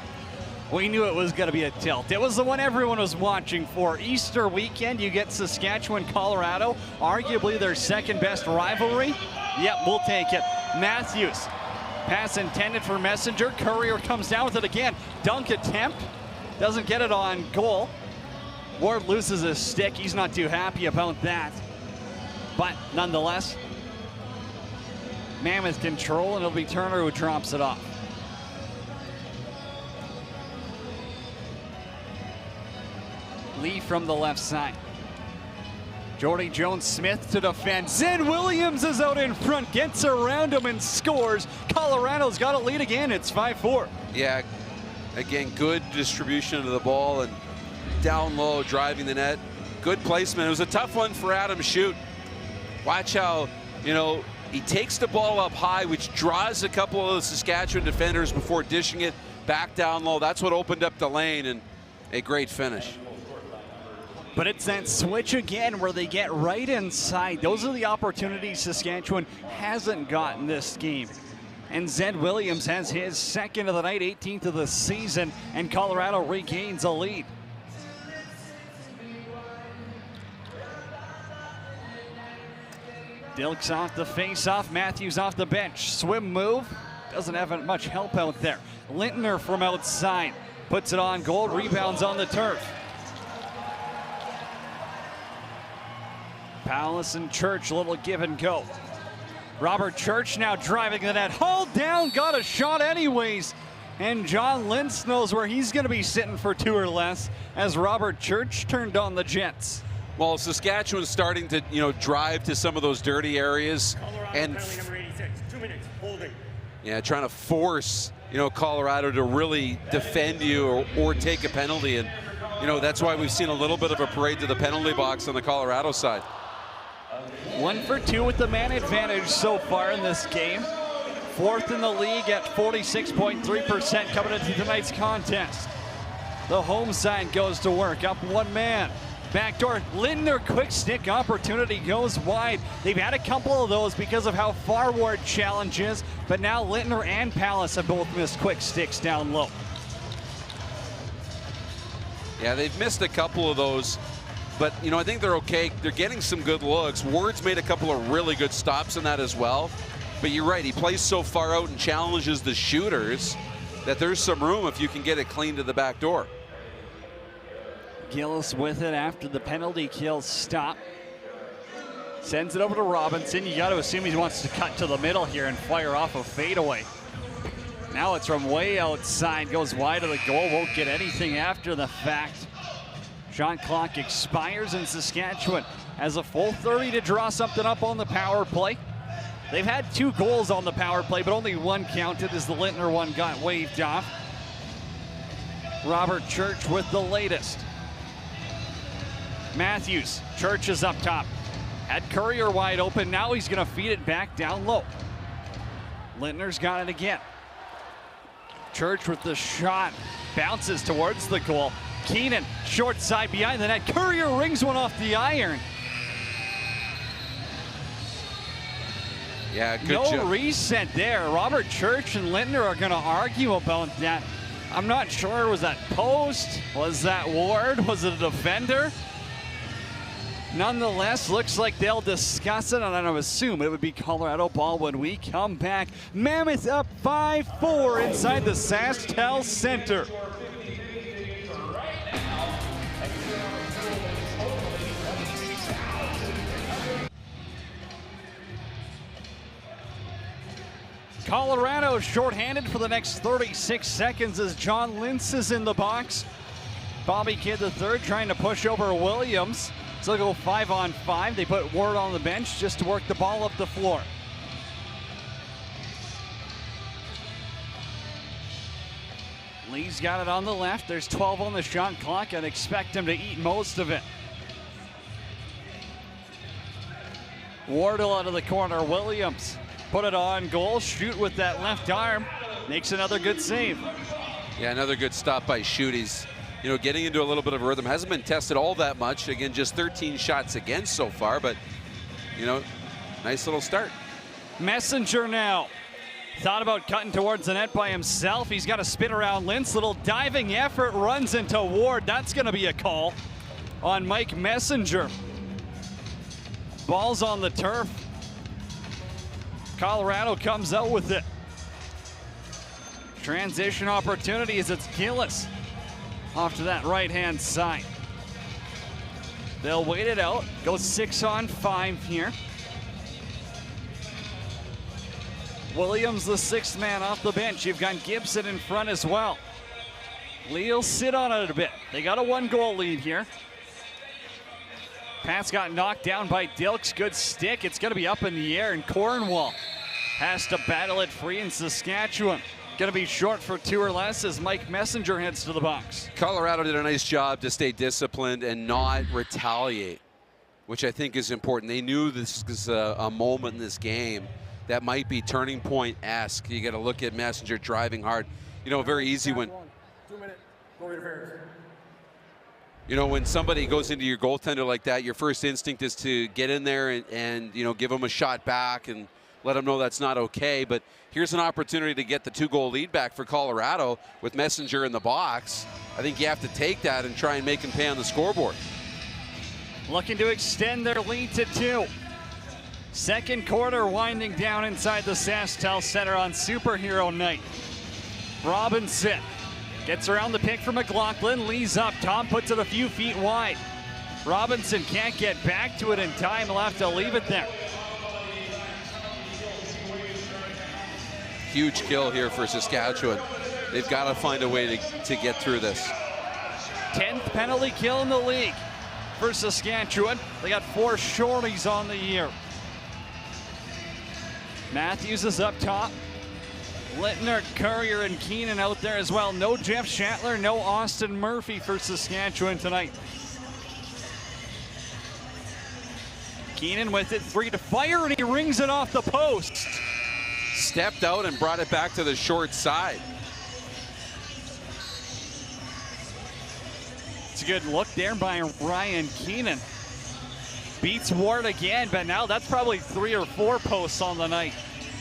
We knew it was going to be a tilt. It was the one everyone was watching for. Easter weekend, you get Saskatchewan, Colorado, arguably their second best rivalry. Yep, we'll take it. Matthews, pass intended for Messenger. Courier comes down with it again. Dunk attempt, doesn't get it on goal. Ward loses his stick. He's not too happy about that. But nonetheless, Mammoth control, and it'll be Turner who drops it off. Lee from the left side. Jordy Jones-Smith to defend. Zed Williams is out in front, gets around him and scores. Colorado's got a lead again. It's 5-4. Yeah, again, good distribution of the ball and down low, driving the net. Good placement. It was a tough one for Adam Shute. Watch how, he takes the ball up high, which draws a couple of the Saskatchewan defenders before dishing it back down low. That's what opened up the lane, and a great finish. But it's that switch again where they get right inside. Those are the opportunities Saskatchewan hasn't gotten this game. And Zed Williams has his second of the night, 18th of the season, and Colorado regains a lead. Dilks off the face-off, Matthews off the bench. Swim move, doesn't have much help out there. Lintner from outside, puts it on goal, rebounds on the turf. Palace and Church, a little give and go. Robert Church now driving the net, hauled down, got a shot anyways. And John Lintz knows where he's going to be sitting for 2 or less as Robert Church turned on the Jets. Well, Saskatchewan's starting to, drive to some of those dirty areas. And number 86, 2 minutes, holding. Yeah, trying to force, Colorado to really defend you or take a penalty. And, that's why we've seen a little bit of a parade to the penalty box on the Colorado side. 1 for 2 with the man advantage so far in this game. 4th in the league at 46.3% coming into tonight's contest. The home side goes to work, up 1 man. Backdoor, Lindner, quick stick opportunity goes wide. They've had a couple of those because of how far Ward challenges, but now Lindner and Palace have both missed quick sticks down low. Yeah, they've missed a couple of those, but I think they're okay. They're getting some good looks. Ward's made a couple of really good stops in that as well. But you're right, he plays so far out and challenges the shooters that there's some room if you can get it clean to the back door. Gillis with it after the penalty kill stop. Sends it over to Robinson. You got to assume he wants to cut to the middle here and fire off a fadeaway. Now it's from way outside, goes wide of the goal, won't get anything after the fact. Shot clock expires and Saskatchewan has a full 30 to draw something up on the power play. They've had 2 goals on the power play, but only 1 counted as the Lintner one got waved off. Robert Church with the latest. Matthews, Church is up top. Had Courier wide open, now he's gonna feed it back down low. Lintner's got it again. Church with the shot, bounces towards the goal. Keenan, short side behind the net. Courier rings one off the iron. Yeah, good job. No reset there. Robert Church and Lintner are gonna argue about that. I'm not sure, was that post? Was that Ward? Was it a defender? Nonetheless, looks like they'll discuss it, and I assume it would be Colorado ball when we come back. Mammoth up 5-4 inside the SaskTel Center. Colorado shorthanded for the next 36 seconds as John Lintz is in the box. Bobby Kidd III trying to push over Williams. So they'll go 5-on-5. They put Ward on the bench just to work the ball up the floor. Lee's got it on the left. There's 12 on the shot clock. I'd expect him to eat most of it. Wardle out of the corner. Williams put it on goal. Shoot with that left arm. Makes another good save. Yeah, another good stop by Shute. He's getting into a little bit of a rhythm. Hasn't been tested all that much. Again, just 13 shots against so far, but, nice little start. Messenger now. Thought about cutting towards the net by himself. He's got a spin around Lintz. Little diving effort, runs into Ward. That's going to be a call on Mike Messenger. Ball's on the turf. Colorado comes out with it. Transition opportunity as it's Gillis off to that right-hand side. They'll wait it out. Go 6-on-5 here. Williams, the sixth man off the bench. You've got Gibson in front as well. Lee'll sit on it a bit. They got a 1-goal lead here. Pass got knocked down by Dilks. Good stick. It's going to be up in the air, and Cornwall has to battle it free in Saskatchewan. Going to be short for 2 or less as Mike Messenger heads to the box. Colorado did a nice job to stay disciplined and not retaliate, which I think is important. They knew this was a moment in this game that might be turning point-esque. You got to look at Messenger driving hard. You know, very easy when, 2-minute goal interference. you know, when somebody goes into your goaltender like that, your first instinct is to get in there and you know, give them a shot back and let them know that's not okay. But here's an opportunity to get the 2-goal lead back for Colorado with Messenger in the box. I think you have to take that and try and make them pay on the scoreboard. Looking to extend their lead to 2. Second quarter winding down inside the SaskTel Center on Superhero Night. Robinson gets around the pick for McLaughlin. Lee's up top, puts it a few feet wide. Robinson can't get back to it in time. He'll have to leave it there. Huge kill here for Saskatchewan. They've got to find a way to get through this. 10th penalty kill in the league for Saskatchewan. They got 4 shorties on the year. Matthews is up top. Littner, Courier, and Keenan out there as well. No Jeff Shatler, no Austin Murphy for Saskatchewan tonight. Keenan with it, 3 to fire, and he rings it off the post. Stepped out and brought it back to the short side. It's a good look there by Ryan Keenan. Beats Ward again, but now that's probably 3 or 4 posts on the night.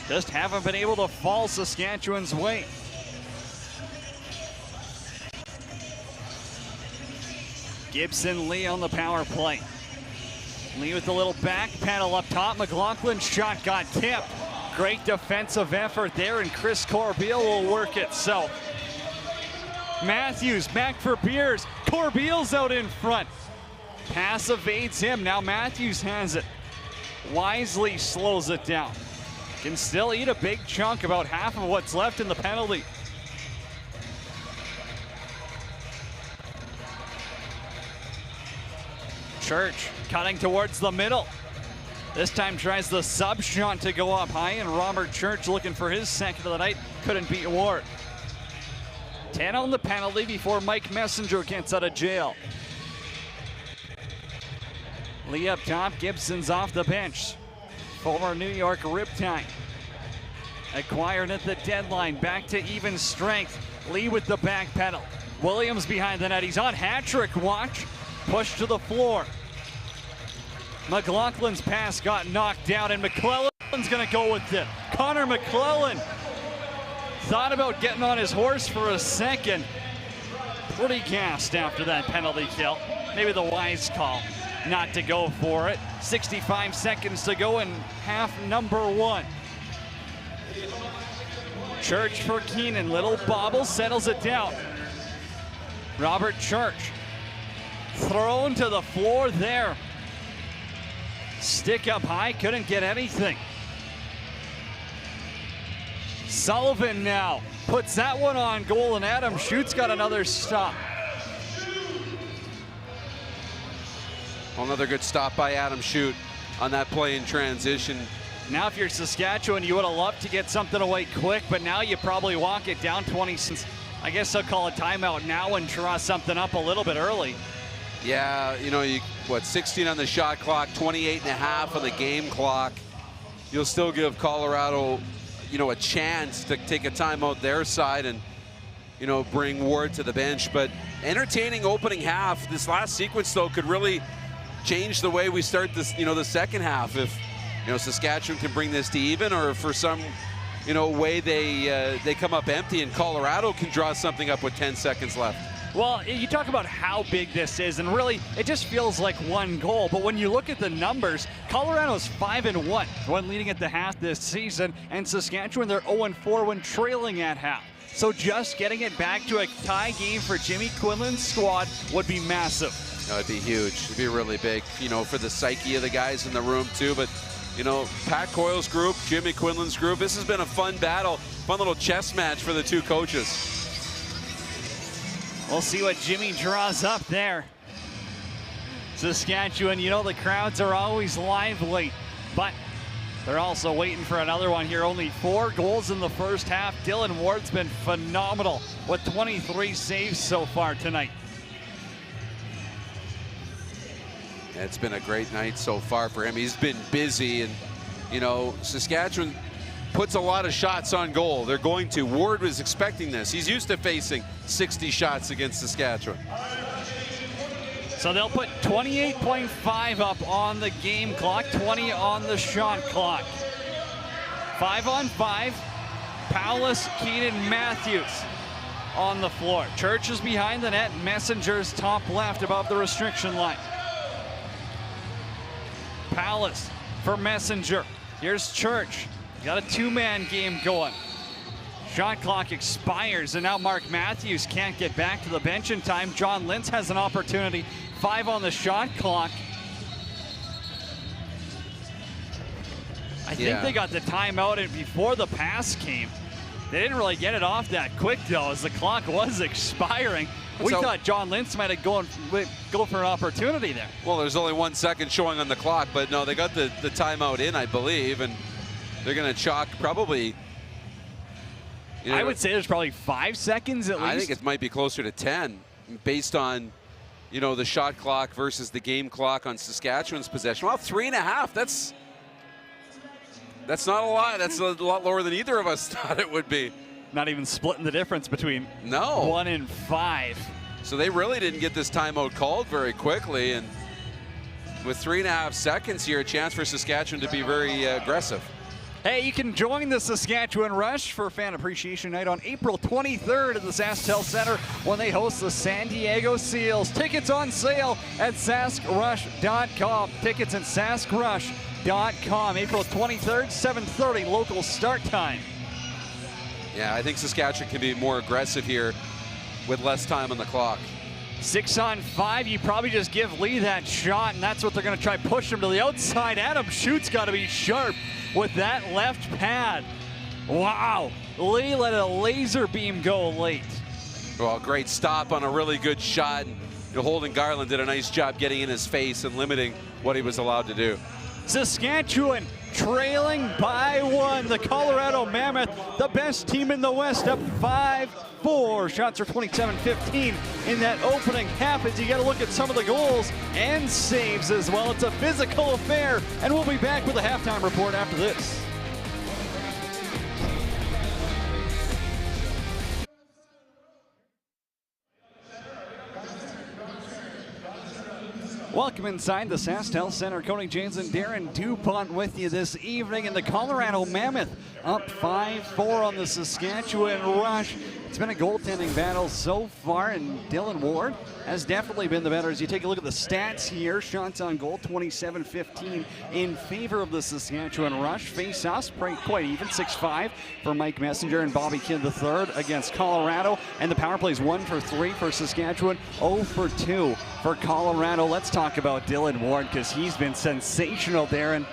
Just haven't been able to fall Saskatchewan's way. Gibson, Lee on the power play. Lee with a little back pedal up top. McLaughlin's shot got tipped. Great defensive effort there, and Chris Corbeil will work it. So Matthews back for Beers. Corbeil's out in front. Pass evades him. Now Matthews has it. Wisely slows it down. Can still eat a big chunk, about half of what's left in the penalty. Church cutting towards the middle. This time tries the sub shot to go up high, and Robert Church looking for his second of the night. Couldn't beat Ward. 10 on the penalty before Mike Messenger gets out of jail. Lee up top, Gibson's off the bench. Former New York Riptide. Acquired at the deadline, back to even strength. Lee with the back pedal. Williams behind the net, he's on hat-trick watch. Pushed to the floor. McLaughlin's pass got knocked down, and McClellan's gonna go with it. Connor McClellan thought about getting on his horse for a second. Pretty gassed after that penalty kill. Maybe the wise call not to go for it. 65 seconds to go in half number 1. Church for Keenan, little bobble, settles it down. Robert Church thrown to the floor there. Stick up high, couldn't get anything. Sullivan now puts that one on goal, and Adam Schutt's got another stop. Another good stop by Adam Schutt on that play in transition. Now if you're Saskatchewan, you would have loved to get something away quick, but now you probably walk it down 20 cents. I guess I'll call a timeout now and draw something up a little bit early. Yeah, you know, 16 on the shot clock, 28 and a half on the game clock. You'll still give Colorado, you know, a chance to take a timeout their side and, you know, bring Ward to the bench. But entertaining opening half. This last sequence, though, could really change the way we start this, you know, the second half. If, you know, Saskatchewan can bring this to even, or for some way they come up empty, and Colorado can draw something up with 10 seconds left. Well, you talk about how big this is, and really, it just feels like one goal. But when you look at the numbers, Colorado's 5-1 when leading at the half this season, and Saskatchewan, they're 0-4 when trailing at half. So just getting it back to a tie game for Jimmy Quinlan's squad would be massive. No, it'd be huge. It'd be really big, for the psyche of the guys in the room, too. But, Pat Coyle's group, Jimmy Quinlan's group, this has been a fun battle, fun little chess match for the two coaches. We'll see what Jimmy draws up there. Saskatchewan, the crowds are always lively, but they're also waiting for another one here. Only 4 goals in the first half. Dylan Ward's been phenomenal with 23 saves so far tonight. It's been a great night so far for him. He's been busy, and, Saskatchewan puts a lot of shots on goal. They're going to. Ward was expecting this. He's used to facing 60 shots against Saskatchewan. So they'll put 28.5 up on the game clock, 20 on the shot clock. 5-on-5, Paulus, Keenan, Matthews on the floor. Church is behind the net, Messenger's top left above the restriction line. Paulus for Messenger. Here's Church. Got a 2-man game going. Shot clock expires, and now Mark Matthews can't get back to the bench in time. John Lintz has an opportunity. 5 on the shot clock. I think they got the timeout before the pass came. They didn't really get it off that quick, though, as the clock was expiring. We thought John Lintz might have go for an opportunity there. Well, there's only 1 second showing on the clock, but no, they got the timeout in, I believe, and they're going to chalk probably. I would say there's probably 5 seconds at least. I think it might be closer to 10 based on, the shot clock versus the game clock on Saskatchewan's possession. Well, 3.5, that's not a lot. That's a lot lower than either of us thought it would be. Not even splitting the difference between 1 and 5. So they really didn't get this timeout called very quickly, and with 3.5 seconds here, a chance for Saskatchewan to be very aggressive. Hey, you can join the Saskatchewan Rush for Fan Appreciation Night on April 23rd at the SaskTel Center when they host the San Diego Seals. Tickets on sale at saskrush.com. Tickets at saskrush.com. April 23rd, 7:30 local start time. Yeah, I think Saskatchewan can be more aggressive here with less time on the clock. 6-on-5, you probably just give Lee that shot, and that's what they're going to try push him to the outside. Adam Schutt's got to be sharp with that left pad. Wow, Lee let a laser beam go late. Well, great stop on a really good shot. Holden Garland did a nice job getting in his face and limiting what he was allowed to do. Saskatchewan trailing by 1. The Colorado Mammoth, the best team in the West, up 5-4. Shots are 27-15 in that opening half as you got to look at some of the goals and saves as well. It's a physical affair, and we'll be back with a halftime report after this. Welcome inside the SaskTel Center. Cody James and Darren DuPont with you this evening. And the Colorado Mammoth up 5-4 on the Saskatchewan Rush. It's been a goaltending battle so far, and Dylan Ward has definitely been the better. As you take a look at the stats here, shots on goal, 27-15 in favor of the Saskatchewan Rush. Face-offs quite even, 6-5 for Mike Messenger and Bobby Kidd III against Colorado. And the power plays 1 for 3 for Saskatchewan, 0 for 2 for Colorado. Let's talk about Dylan Ward because he's been sensational, Darren.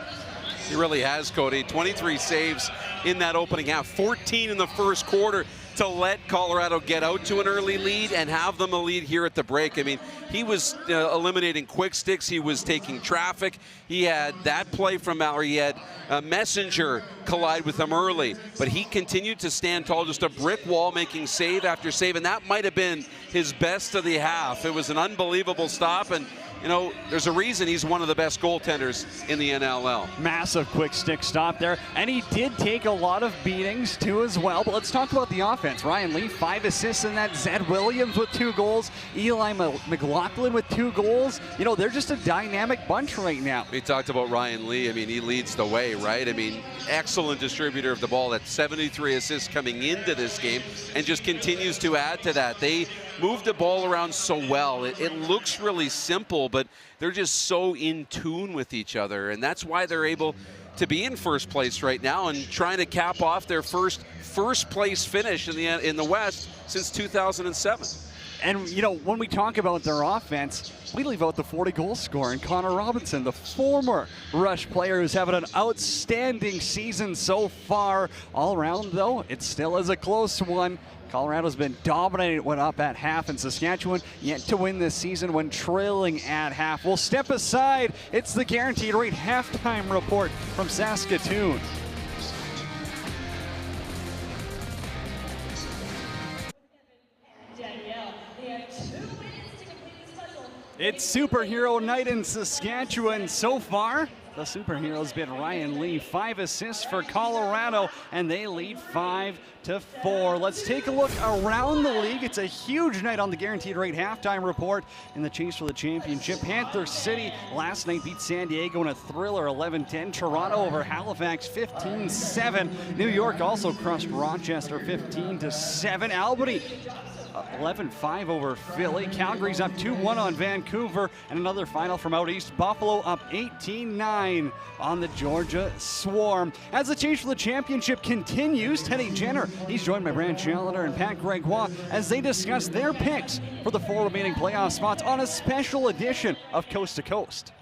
He really has, Cody. 23 saves in that opening half, 14 in the first quarter to let Colorado get out to an early lead and have them a lead here at the break. I mean, he was eliminating quick sticks. He was taking traffic. He had that play from Mallory. He had Messenger collide with him early, but he continued to stand tall, just a brick wall, making save after save, and that might have been his best of the half. It was an unbelievable stop, and you know, there's a reason he's one of the best goaltenders in the NLL. Massive quick stick stop there. And he did take a lot of beatings too as well. But let's talk about the offense. Ryan Lee, 5 assists in that. Zed Williams with 2 goals. Eli McLaughlin with 2 goals. You know, they're just a dynamic bunch right now. We talked about Ryan Lee. I mean, he leads the way, right? I mean, excellent distributor of the ball. That's 73 assists coming into this game and just continues to add to that. They move the ball around so well. It looks really simple, but they're just so in tune with each other, and that's why they're able to be in first place right now and trying to cap off their first place finish in the West since 2007. And, you know, when we talk about their offense, we leave out the 40-goal scorer in Connor Robinson, the former Rush player who's having an outstanding season so far. All around, though, it still is a close one. Colorado's been dominating when up at half, and Saskatchewan yet to win this season when trailing at half. We'll step aside. It's the Guaranteed Rate halftime report from Saskatoon. It's superhero night in Saskatchewan so far. The superhero's been Ryan Lee, 5 assists for Colorado, and they lead 5-4. Let's take a look around the league. It's a huge night on the Guaranteed Rate halftime report in the chase for the championship. Panther City last night beat San Diego in a thriller, 11-10. Toronto over Halifax, 15-7. New York also crushed Rochester, 15-7. Albany 11-5 over Philly. Calgary's up 2-1 on Vancouver. And another final from out east. Buffalo up 18-9 on the Georgia Swarm. As the chase for the championship continues, Teddy Jenner, he's joined by Brad Challoner and Pat Gregoire as they discuss their picks for the 4 remaining playoff spots on a special edition of Coast to Coast.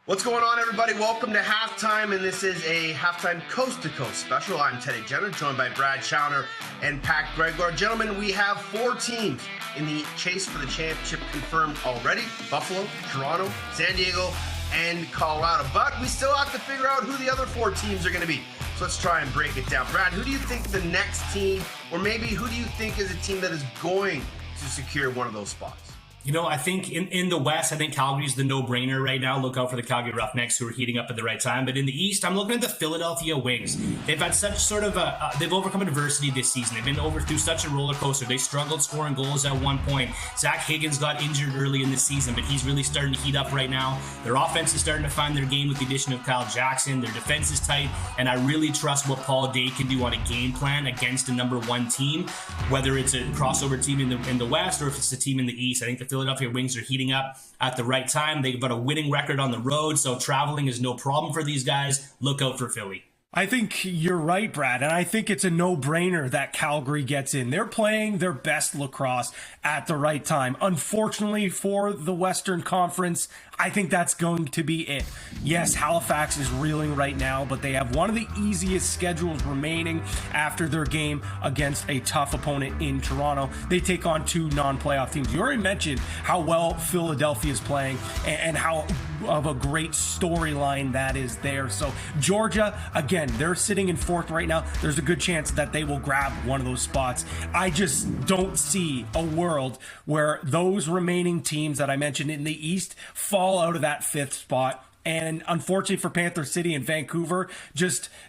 What's going on, everybody? Welcome to halftime, and this is a halftime Coast to Coast special. I'm Teddy Jenner, joined by Brad Challoner and Pat Gregoire. Gentlemen, we have 4 teams in the chase for the championship confirmed already: Buffalo, Toronto, San Diego, and Colorado. But we still have to figure out who the other 4 teams are going to be. So let's try and break it down. Brad, who do you think the next team, or maybe who do you think is a team that is going to secure one of those spots? You know, I think in the West, I think Calgary's the no-brainer right now. Look out for the Calgary Roughnecks, who are heating up at the right time. But in the East, I'm looking at the Philadelphia Wings. They've had such sort of they've overcome adversity this season. They've been through such a roller coaster. They struggled scoring goals at one point. Zach Higgins got injured early in the season, but he's really starting to heat up right now. Their offense is starting to find their game with the addition of Kyle Jackson. Their defense is tight, and I really trust what Paul Day can do on a game plan against a number 1 team, whether it's a crossover team in the West or if it's a team in the East. I think the Philadelphia Wings are heating up at the right time. They've got a winning record on the road, so traveling is no problem for these guys. Look out for Philly. I think you're right, Brad, and I think it's a no-brainer that Calgary gets in. They're playing their best lacrosse at the right time. Unfortunately for the Western Conference, I think that's going to be it. Yes, Halifax is reeling right now, but they have one of the easiest schedules remaining after their game against a tough opponent in Toronto. They take on 2 non-playoff teams. You already mentioned how well Philadelphia is playing and how of a great storyline that is there. So Georgia, again, they're sitting in 4th right now. There's a good chance that they will grab one of those spots. I just don't see a world where those remaining teams that I mentioned in the East fall out of that 5th spot. And unfortunately for Panther City and Vancouver,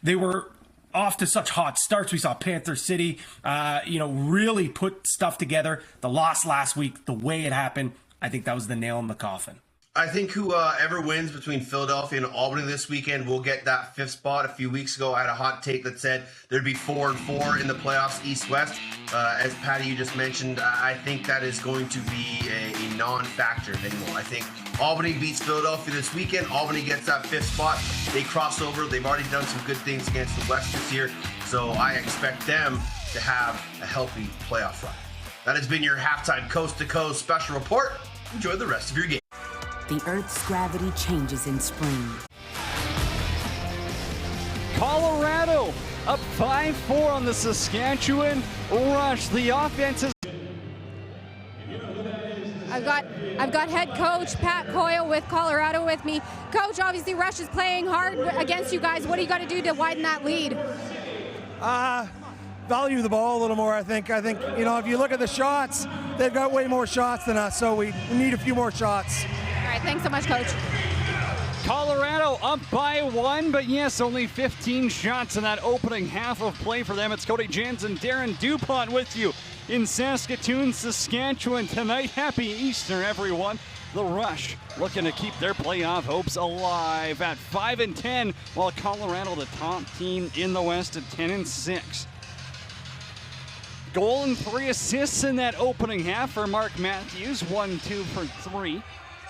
they were off to such hot starts. We saw Panther City, really put stuff together. The loss last week, the way it happened, I think that was the nail in the coffin. I think whoever wins between Philadelphia and Albany this weekend will get that 5th spot. A few weeks ago, I had a hot take that said there'd be 4-4 in the playoffs, East-West. As Patty, you just mentioned, I think that is going to be a non-factor anymore. I think Albany beats Philadelphia this weekend. Albany gets that 5th spot. They cross over. They've already done some good things against the West this year, so I expect them to have a healthy playoff run. That has been your halftime Coast to Coast special report. Enjoy the rest of your game. The Earth's gravity changes in spring. Colorado up 5-4 on the Saskatchewan Rush. The offense is... I've got head coach Pat Coyle with Colorado with me. Coach, obviously Rush is playing hard against you guys. What do you got to do to widen that lead? Value the ball a little more, I think. If you look at the shots, they've got way more shots than us, so we need a few more shots. All right, thanks so much, Coach. Colorado up by 1, but yes, only 15 shots in that opening half of play for them. It's Cody Jans and Darren DuPont with you in Saskatoon, Saskatchewan tonight. Happy Easter, everyone. The Rush looking to keep their playoff hopes alive at 5-10, while Colorado, the top team in the West, at 10-6. Goal and 3 assists in that opening half for Mark Matthews. 1-2 for 3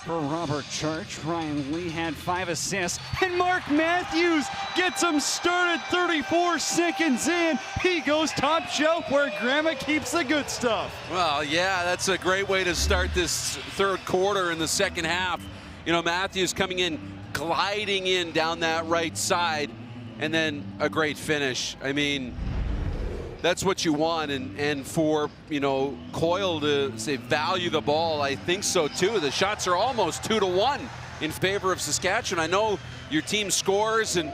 for Robert Church. Ryan Lee had 5 assists. And Mark Matthews gets him started 34 seconds in. He goes top shelf where Grandma keeps the good stuff. Well, yeah, that's a great way to start this third quarter in the second half. You know, Matthews coming in, gliding in down that right side, and then a great finish. I mean, that's what you want, and for, you know, Coyle to say value the ball, I think so too. The shots are almost 2-1 in favor of Saskatchewan. I know your team scores and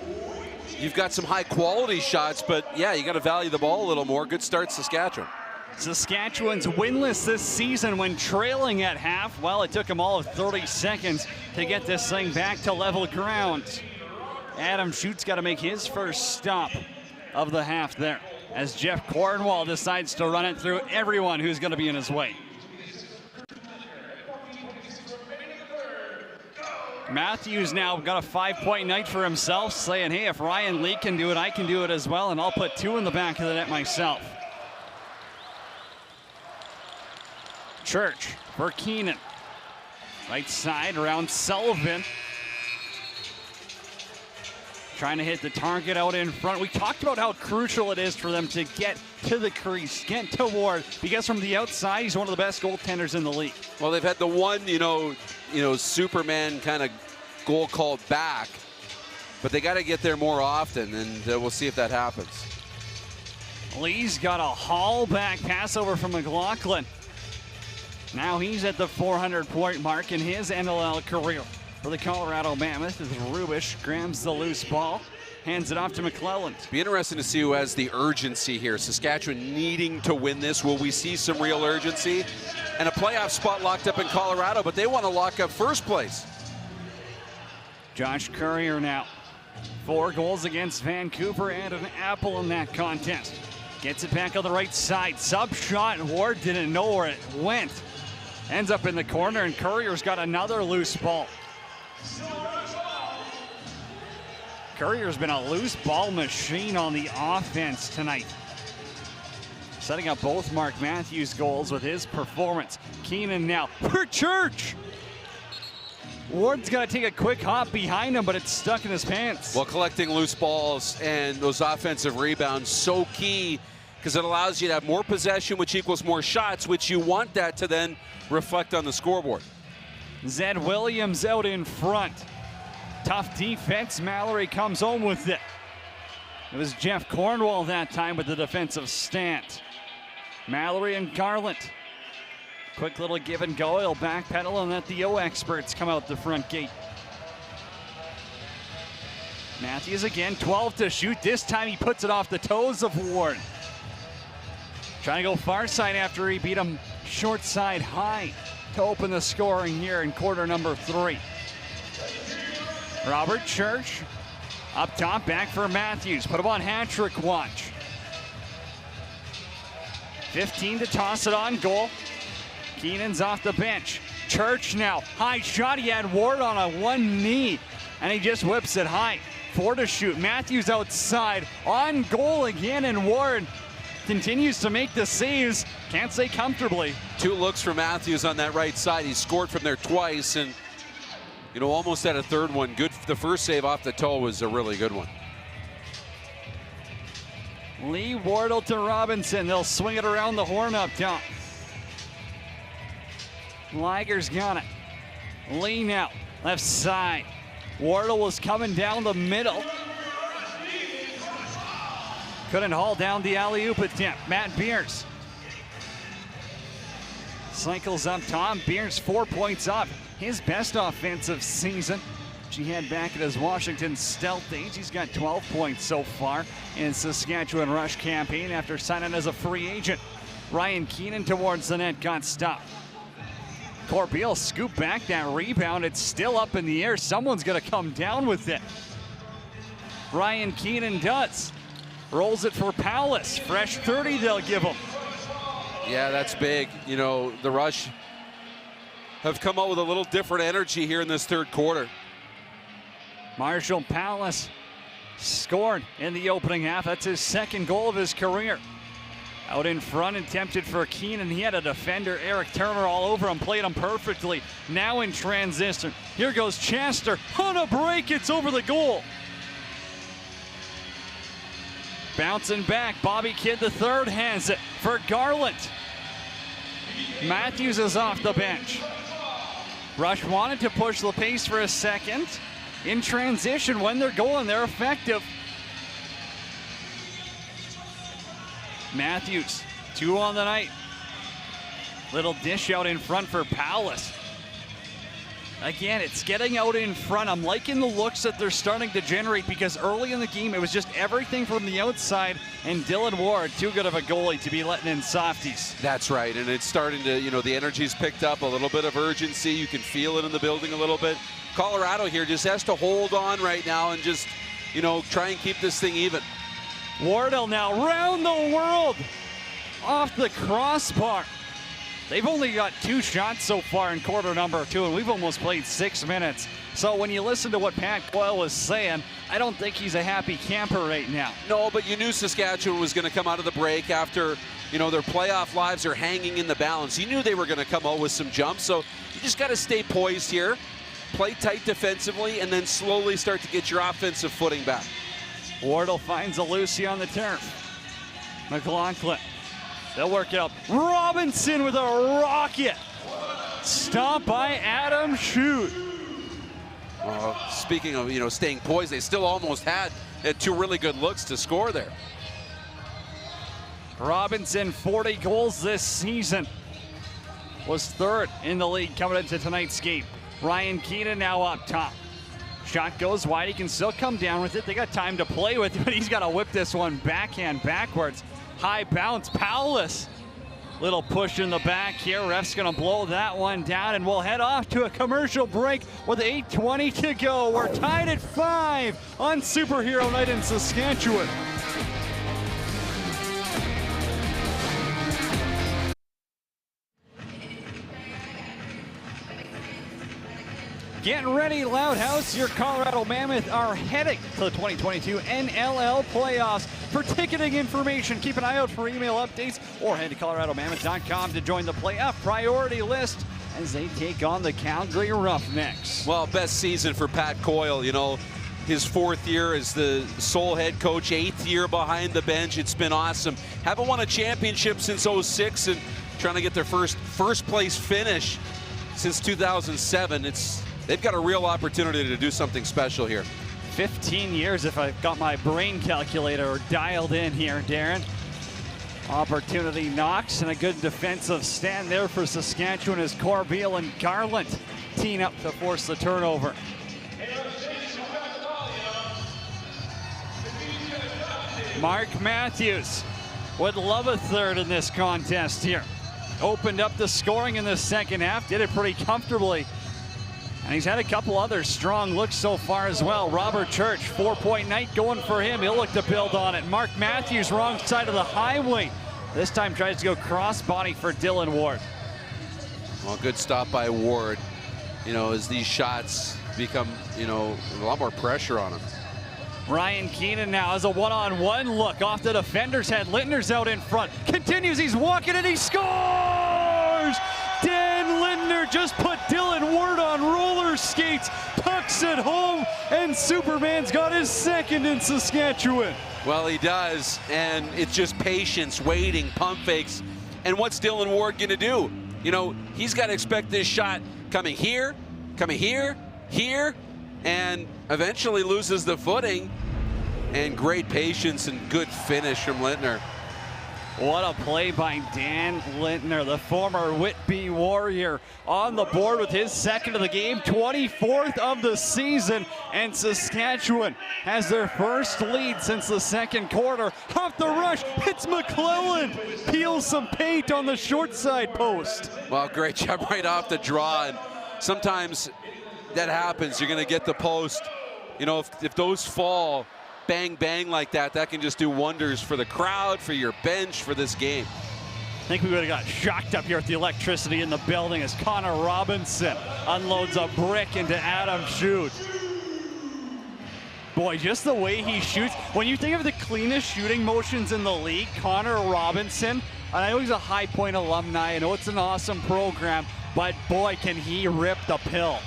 you've got some high quality shots, but yeah, you got to value the ball a little more. Good start, Saskatchewan. Saskatchewan's winless this season when trailing at half. Well, it took them all of 30 seconds to get this thing back to level ground. Adam Schutt's got to make his first stop of the half there, as Jeff Cornwall decides to run it through everyone who's going to be in his way. Matthews now got a 5-point night for himself, saying, hey, if Ryan Lee can do it, I can do it as well, and I'll put 2 in the back of the net myself. Church for Keenan. Right side around Sullivan. Trying to hit the target out in front. We talked about how crucial it is for them to get to the crease, get to Ward, because from the outside, he's one of the best goaltenders in the league. Well, they've had the one, you know, Superman kind of goal called back, but they got to get there more often, and we'll see if that happens. Lee's got a haul back pass over from McLaughlin. Now he's at the 400-point mark in his NLL career. For the Colorado Mammoth, as Rubish grabs the loose ball, hands it off to McClelland. Be interesting to see who has the urgency here. Saskatchewan needing to win this. Will we see some real urgency? And a playoff spot locked up in Colorado, but they want to lock up first place. Josh Courier now. 4 goals against Vancouver and an apple in that contest. Gets it back on the right side. Sub shot. Ward didn't know where it went. Ends up in the corner, and Courier's got another loose ball. Courier's been a loose ball machine on the offense tonight, setting up both Mark Matthews goals with his performance. Keenan now for Church. Ward's got to take a quick hop behind him, but it's stuck in his pants. Well, collecting loose balls and those offensive rebounds, so key, because it allows you to have more possession, which equals more shots, which you want that to then reflect on the scoreboard. Zed Williams out in front. Tough defense. Mallory comes home with it. It was Jeff Cornwall that time with the defensive stand. Mallory and Garland. Quick little give and go. He'll backpedal and let the O experts come out the front gate. Matthews again, 12 to shoot. This time he puts it off the toes of Ward. Trying to go far side after he beat him short side high to open the scoring here in quarter number 3. Robert Church up top, back for Matthews. Put him on hat-trick watch. 15 to toss it on goal. Keenan's off the bench. Church now, high shot. He had Ward on a one knee, and he just whips it high. 4 to shoot. Matthews outside, on goal again, and Ward continues to make the saves. Can't say comfortably. 2 looks for Matthews on that right side. He scored from there twice, and you know, almost had a third one. Good. The first save off the toe was a really good one. Lee Wardle to Robinson. They'll swing it around the horn up top. Liger's got it. Lee now, left side. Wardle was coming down the middle. Couldn't haul down the alley-oop attempt. Matt Beers cycles up top. Beers 4 points up. His best offensive season, which he had back at his Washington stealth age. He's got 12 points so far in Saskatchewan Rush campaign after signing as a free agent. Ryan Keenan towards the net, got stopped. Corbeil scooped back that rebound. It's still up in the air. Someone's going to come down with it. Ryan Keenan does. Rolls it for Palace. Fresh 30 they'll give him. Yeah, that's big. You know, the Rush have come out with a little different energy here in this third quarter. Marshall Palace scored in the opening half. That's his second goal of his career. Out in front, attempted for Keenan. He had a defender, Eric Turner, all over him, played him perfectly. Now in transition. Here goes Chester. On a break, it's over the goal. Bouncing back, Bobby Kidd III has it for Garland. Matthews is off the bench. Rush wanted to push the pace for a second. In transition, when they're going, they're effective. Matthews, 2 on the night. Little dish out in front for Palace. Again, it's getting out in front. I'm liking the looks that they're starting to generate because early in the game, it was just everything from the outside, and Dylan Ward, too good of a goalie to be letting in softies. That's right, and it's starting to, you know, the energy's picked up, a little bit of urgency. You can feel it in the building a little bit. Colorado here just has to hold on right now and just, you know, try and keep this thing even. Wardell now round the world off the crossbar. They've only got 2 shots so far in quarter number 2, and we've almost played 6 minutes. So when you listen to what Pat Coyle was saying, I don't think he's a happy camper right now. No, but you knew Saskatchewan was going to come out of the break after, you know, their playoff lives are hanging in the balance. You knew they were going to come out with some jumps, so you just got to stay poised here, play tight defensively, and then slowly start to get your offensive footing back. Wardle finds a Lucy on the turf. McLaughlin. They'll work it up. Robinson with a rocket. Stopped by Adam Shute. Speaking of, you know, staying poised, they still almost had 2 really good looks to score there. Robinson, 40 goals this season. Was 3rd in the league coming into tonight's game. Ryan Keenan now up top. Shot goes wide. He can still come down with it. They got time to play with it, but he's got to whip this one backhand backwards. High bounce, Powless. Little push in the back here. Ref's going to blow that one down, and we'll head off to a commercial break with 8:20 to go. We're tied at 5 on Superhero Night in Saskatchewan. Getting ready, Loud House. Your Colorado Mammoth are heading to the 2022 NLL playoffs. For ticketing information, keep an eye out for email updates or head to coloradomammoth.com to join the playoff priority list as they take on the Calgary Roughnecks. Well, best season for Pat Coyle. You know, his 4th year as the sole head coach, 8th year behind the bench. It's been awesome. Haven't won a championship since 06 and trying to get their first place finish since 2007. They've got a real opportunity to do something special here. 15 years if I've got my brain calculator dialed in here, Darren. Opportunity knocks and a good defensive stand there for Saskatchewan as Corbeil and Garland team up to force the turnover. Mark Matthews would love a 3rd in this contest here. Opened up the scoring in the second half, did it pretty comfortably. And he's had a couple other strong looks so far as well. Robert Church, 4-point night going for him. He'll look to build on it. Mark Matthews, wrong side of the highway. This time tries to go crossbody for Dylan Ward. Well, good stop by Ward. You know, as these shots become, you know, a lot more pressure on him. Ryan Keenan now has a one-on-one look off the defender's head. Lindner's out in front. Continues, he's walking and he scores! Dan Lindner just put Dylan Ward on roller skates, tucks it home, and Superman's got his 2nd in Saskatchewan. Well, he does, and it's just patience, waiting, pump fakes. And what's Dylan Ward going to do? You know, he's got to expect this shot coming here, here, and eventually loses the footing. And great patience and good finish from Lindner. What a play by Dan Lintner, the former Whitby Warrior, on the board with his second of the game, 24th of the season, and Saskatchewan has their first lead since the second quarter. Off the rush, it's McClelland, peels some paint on the short side post. Well, great job right off the draw, and sometimes that happens. You're going to get the post. You know, if those fall, bang, bang like that, that can just do wonders for the crowd, for your bench, for this game. I think we would have got shocked up here with the electricity in the building as Connor Robinson unloads a brick into Adam Shute. Boy, just the way he shoots. When you think of the cleanest shooting motions in the league, Connor Robinson, and I know he's a High Point alumni, I know it's an awesome program, but boy, can he rip the pill.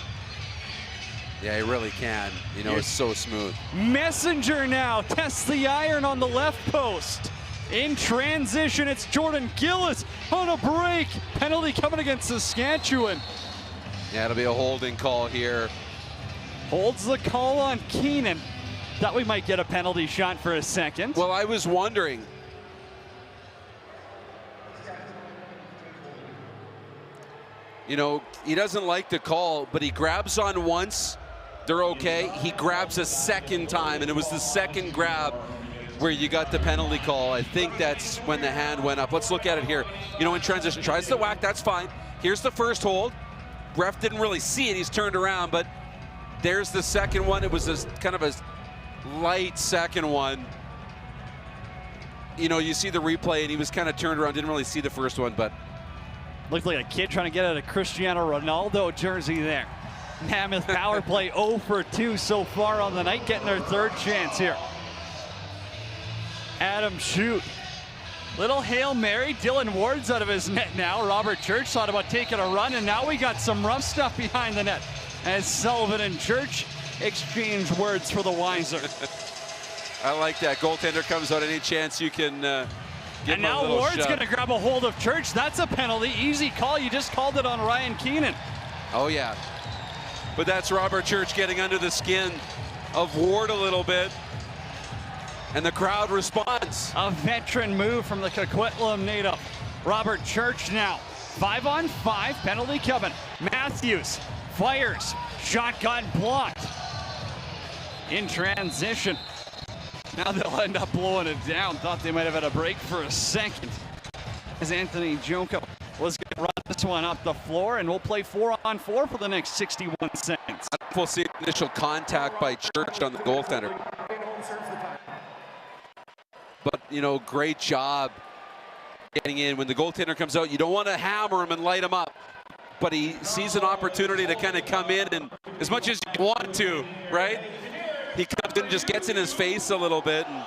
Yeah, he really can. You know, it's so smooth. Messenger now tests the iron on the left post. In transition, it's Jordan Gillis on a break. Penalty coming against Saskatchewan. Yeah, it'll be a holding call here. Holds the call on Keenan. Thought we might get a penalty shot for a second. Well, I was wondering. You know, he doesn't like the call, but he grabs on once. They're okay. He grabs a second time, and it was the second grab where you got the penalty call. I think that's when the hand went up. Let's look at it here. You know, in transition, tries to whack, that's fine. Here's the first hold. Ref didn't really see it. He's turned around, but there's the second one. It was a kind of a light second one. You know, you see the replay, and he was kind of turned around, didn't really see the first one, but looked like a kid trying to get at a Cristiano Ronaldo jersey there. Mammoth power play 0 for 2 so far on the night, getting their third chance here. Adam Shute. Little Hail Mary. Dylan Ward's out of his net now. Robert Church thought about taking a run, and now we got some rough stuff behind the net as Sullivan and Church exchange words for the wiser. I like that. Goaltender comes out any chance you can give and now Ward's shove. Going to grab a hold of Church. That's a penalty. Easy call. You just called it on Ryan Keenan. Oh, yeah. But that's Robert Church getting under the skin of Ward a little bit. And the crowd responds. A veteran move from the Coquitlam native. Robert Church now. 5-on-5, penalty coming. Matthews fires. Shot got blocked. In transition. Now they'll end up blowing it down. Thought they might have had a break for a second. As Anthony Jonko was going to run this one up the floor, and we'll play 4-on-4 for the next 61 seconds. We'll see initial contact by Church on the goaltender. But, you know, great job getting in. When the goaltender comes out, you don't want to hammer him and light him up. But he sees an opportunity to kind of come in, and as much as you want to, right? He comes in and just gets in his face a little bit. And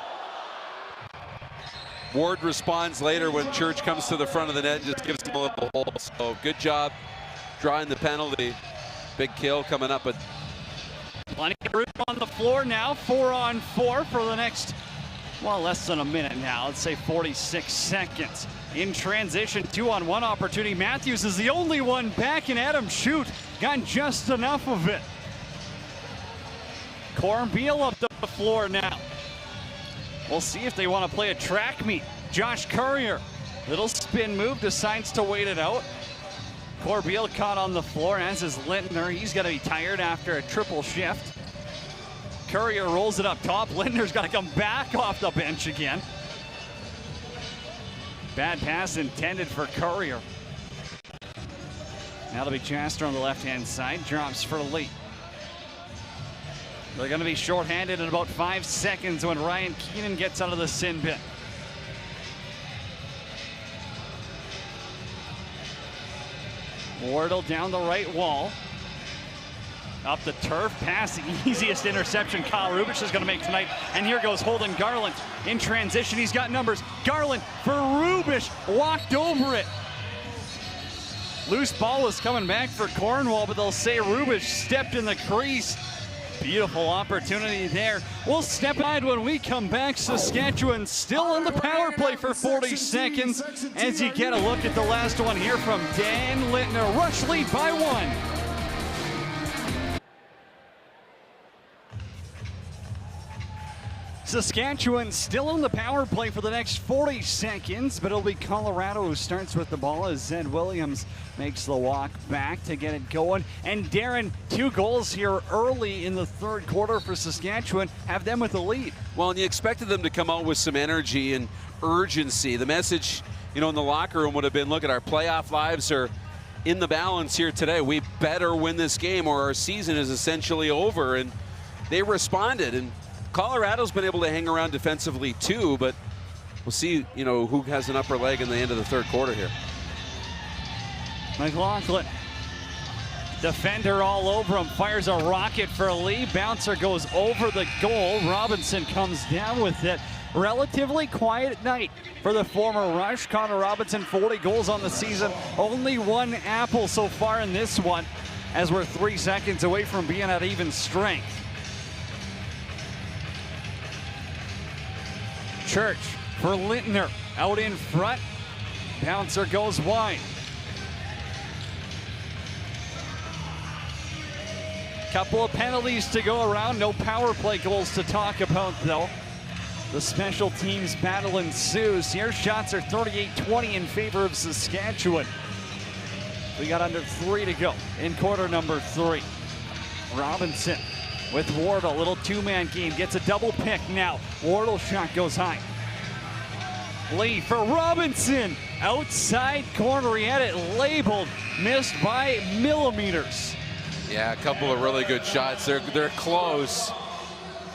Ward responds later when Church comes to the front of the net and just gives him a little hole. So good job drawing the penalty. Big kill coming up. But plenty of room on the floor now. 4-on-4 for the next, well, less than a minute now. Let's say 46 seconds. In transition, 2-on-1 opportunity. Matthews is the only one back, and Adam Shute got just enough of it. Cornbeal up to the floor now. We'll see if they want to play a track meet. Josh Courier, little spin move, decides to wait it out. Corbeil caught on the floor, as is Lintner. He's got to be tired after a triple shift. Courier rolls it up top. Lintner's got to come back off the bench again. Bad pass intended for Courier. Now it'll be Chester on the left-hand side. Drops for Lee. They're going to be shorthanded in about 5 seconds when Ryan Keenan gets out of the sin bin. Wardle down the right wall. Up the turf, pass, the easiest interception Kyle Rubich is going to make tonight. And here goes Holden Garland in transition. He's got numbers. Garland for Rubich, walked over it. Loose ball was coming back for Cornwall, but they'll say Rubich stepped in the crease. Beautiful opportunity there. We'll step aside when we come back. Saskatchewan still on the power play for 40 seconds as you get a look at the last one here from Dan Lintner. Rush lead by 1. Saskatchewan still on the power play for the next 40 seconds, but it'll be Colorado who starts with the ball as Zed Williams makes the walk back to get it going. And Darren, 2 goals here early in the third quarter for Saskatchewan, have them with the lead. Well, and you expected them to come out with some energy and urgency. The message, in the locker room would have been, look, at our playoff lives are in the balance here today. We better win this game or our season is essentially over. And they responded, and Colorado's been able to hang around defensively too, but we'll see, who has an upper leg in the end of the third quarter here. McLaughlin, defender all over him, fires a rocket for Lee. Bouncer goes over the goal. Robinson comes down with it. Relatively quiet night for the former Rush. Connor Robinson, 40 goals on the season. Only 1 apple so far in this one, as we're 3 seconds away from being at even strength. Church for Lintner, out in front. Bouncer goes wide. Couple of penalties to go around. No power play goals to talk about, though. The special teams battle ensues here. Shots are 38-20 in favor of Saskatchewan. We got under 3 to go in quarter number 3. Robinson with Wardle, little 2-man game, gets a double pick now. Wardle shot goes high. Lee for Robinson, outside corner, he had it labeled, missed by millimeters. Yeah, a couple of really good shots. They're close,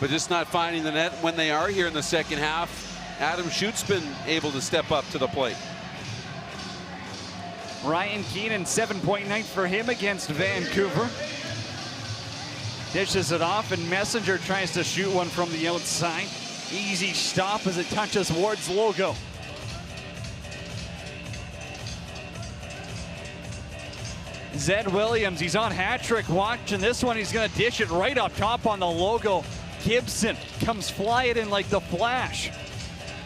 but just not finding the net when they are here in the second half. Adam Schutt's been able to step up to the plate. Ryan Keenan, 7.9 for him against Vancouver. Dishes it off, and Messenger tries to shoot one from the outside. Easy stop as it touches Ward's logo. Zed Williams, he's on hat-trick watch, and this one he's going to dish it right up top on the logo. Gibson comes flying in like the Flash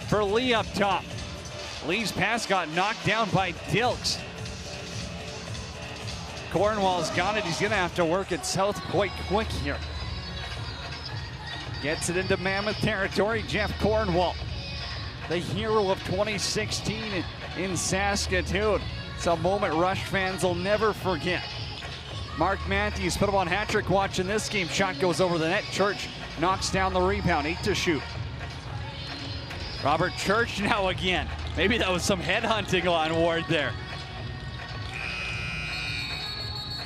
for Lee up top. Lee's pass got knocked down by Dilks. Cornwall's got it. He's going to have to work it south quite quick here. Gets it into Mammoth territory. Jeff Cornwall, the hero of 2016 in Saskatoon. It's a moment Rush fans will never forget. Mark Matthews put him on hat-trick watch in this game. Shot goes over the net. Church knocks down the rebound. 8 to shoot. Robert Church now again. Maybe that was some headhunting on Ward there.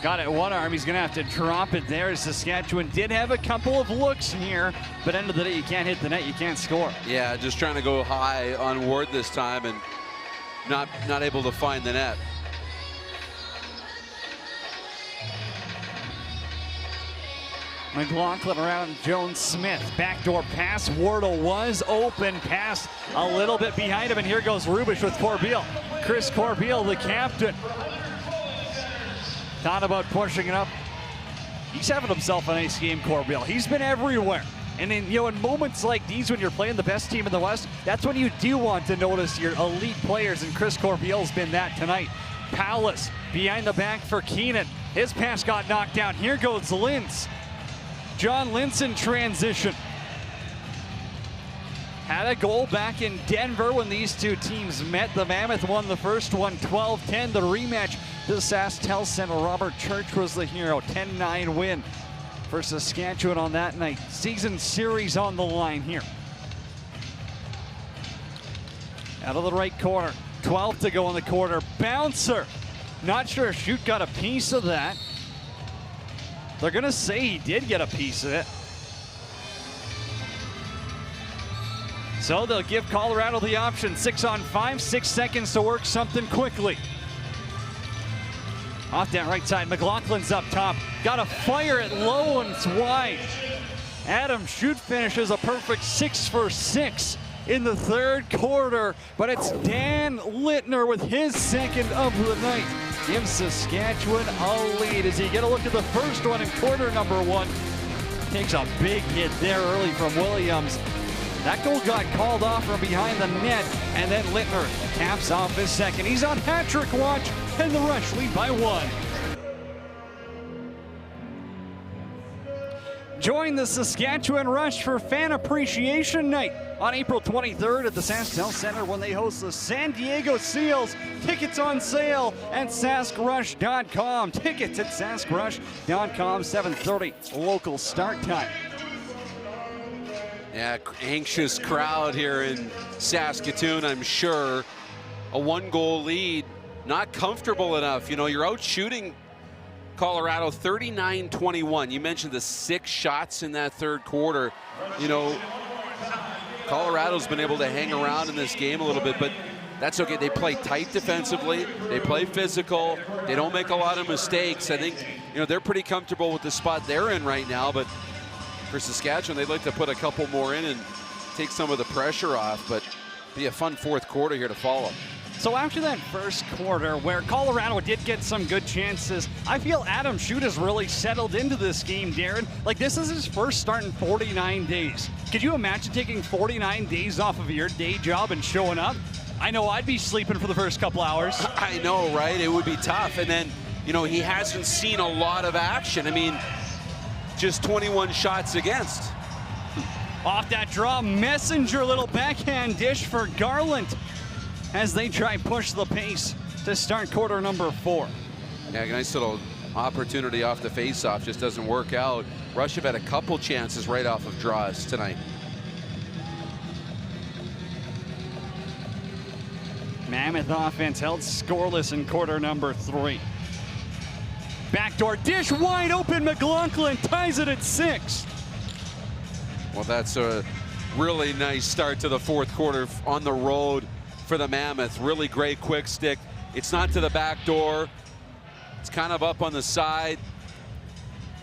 Got it one arm. He's going to have to drop it there. Saskatchewan did have a couple of looks here, but end of the day, you can't hit the net, you can't score. Yeah, just trying to go high on Ward this time and not able to find the net. McLaughlin around Jones Smith. Backdoor pass. Wardle was open. Pass a little bit behind him, and here goes Rubish with Corbeil. Chris Corbeil, the captain. Thought about pushing it up. He's having himself a nice game, Corbeil. He's been everywhere. And in moments like these, when you're playing the best team in the West, that's when you do want to notice your elite players, and Chris Corbeil's been that tonight. Powless behind the back for Keenan. His pass got knocked down. Here goes Lintz. John Lintz in transition. Had a goal back in Denver when these two teams met. The Mammoth won the first one 12-10. The rematch to SaskTel Center. Robert Church was the hero. 10-9 win for Saskatchewan on that night. Season series on the line here. Out of the right corner. 12 to go in the quarter. Bouncer. Not sure if Schutt got a piece of that. They're going to say he did get a piece of it. So they'll give Colorado the option. 6 on 5, 6 seconds to work something quickly. Off that right side, McLaughlin's up top. Got to fire it low, and it's wide. Adam Schutt finishes a perfect 6 for 6 in the third quarter, but it's Dan Lintner with his second of the night. Gives Saskatchewan a lead as you get a look at the first one in quarter number 1. Takes a big hit there early from Williams. That goal got called off from behind the net, and then Lintner caps off his second. He's on hat-trick watch, and the Rush lead by 1. Join the Saskatchewan Rush for Fan Appreciation Night on April 23rd at the SaskTel Center when they host the San Diego Seals. Tickets on sale at saskrush.com. Tickets at saskrush.com, 7:30 local start time. Yeah, anxious crowd here in Saskatoon, I'm sure. A 1-goal lead, not comfortable enough. You know, you're out shooting Colorado 39-21. You mentioned the 6 shots in that third quarter. You know, Colorado's been able to hang around in this game a little bit, but that's okay. They play tight defensively. They play physical. They don't make a lot of mistakes. I think, you know, they're pretty comfortable with the spot they're in right now, but for Saskatchewan, they'd like to put a couple more in and take some of the pressure off, but be a fun fourth quarter here to follow. So after that first quarter where Colorado did get some good chances, I feel Adam Schutt has really settled into this game, Darren. Like, this is his first start in 49 days. Could you imagine taking 49 days off of your day job and showing up? I know I'd be sleeping for the first couple hours. I know, right? It would be tough. And then, you know, he hasn't seen a lot of action. I mean, just 21 shots against. Off that draw, Messenger, little backhand dish for Garland as they try push the pace to start quarter number 4. Yeah, nice little opportunity off the faceoff, just doesn't work out. Rush have had a couple chances right off of draws tonight. Mammoth offense held scoreless in quarter number 3. Backdoor dish wide open, McLaughlin ties it at 6. Well, that's a really nice start to the fourth quarter on the road for the Mammoth. Really great quick stick. It's not to the back door. It's kind of up on the side.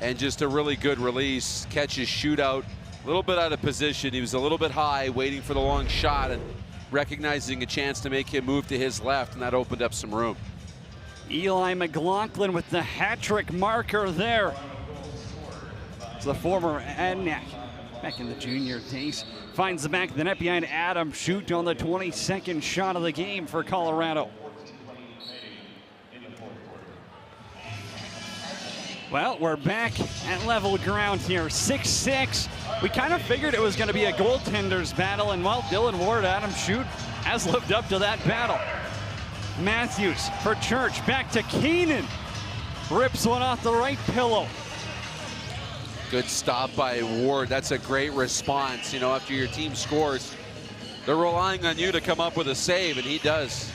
And just a really good release. Catches shootout. A little bit out of position. He was a little bit high, waiting for the long shot and recognizing a chance to make him move to his left, and that opened up some room. Eli McLaughlin with the hat-trick marker there. It's the former Adnac back in the junior days. Finds the back of the net behind Adam Schutt on the 22nd shot of the game for Colorado. Well, we're back at level ground here, 6-6. We kind of figured it was going to be a goaltender's battle, and while Dylan Ward, Adam Schutt has lived up to that battle. Matthews for Church, back to Keenan. Rips one off the right pillow. Good stop by Ward. That's a great response. You know, after your team scores, they're relying on you to come up with a save, and he does.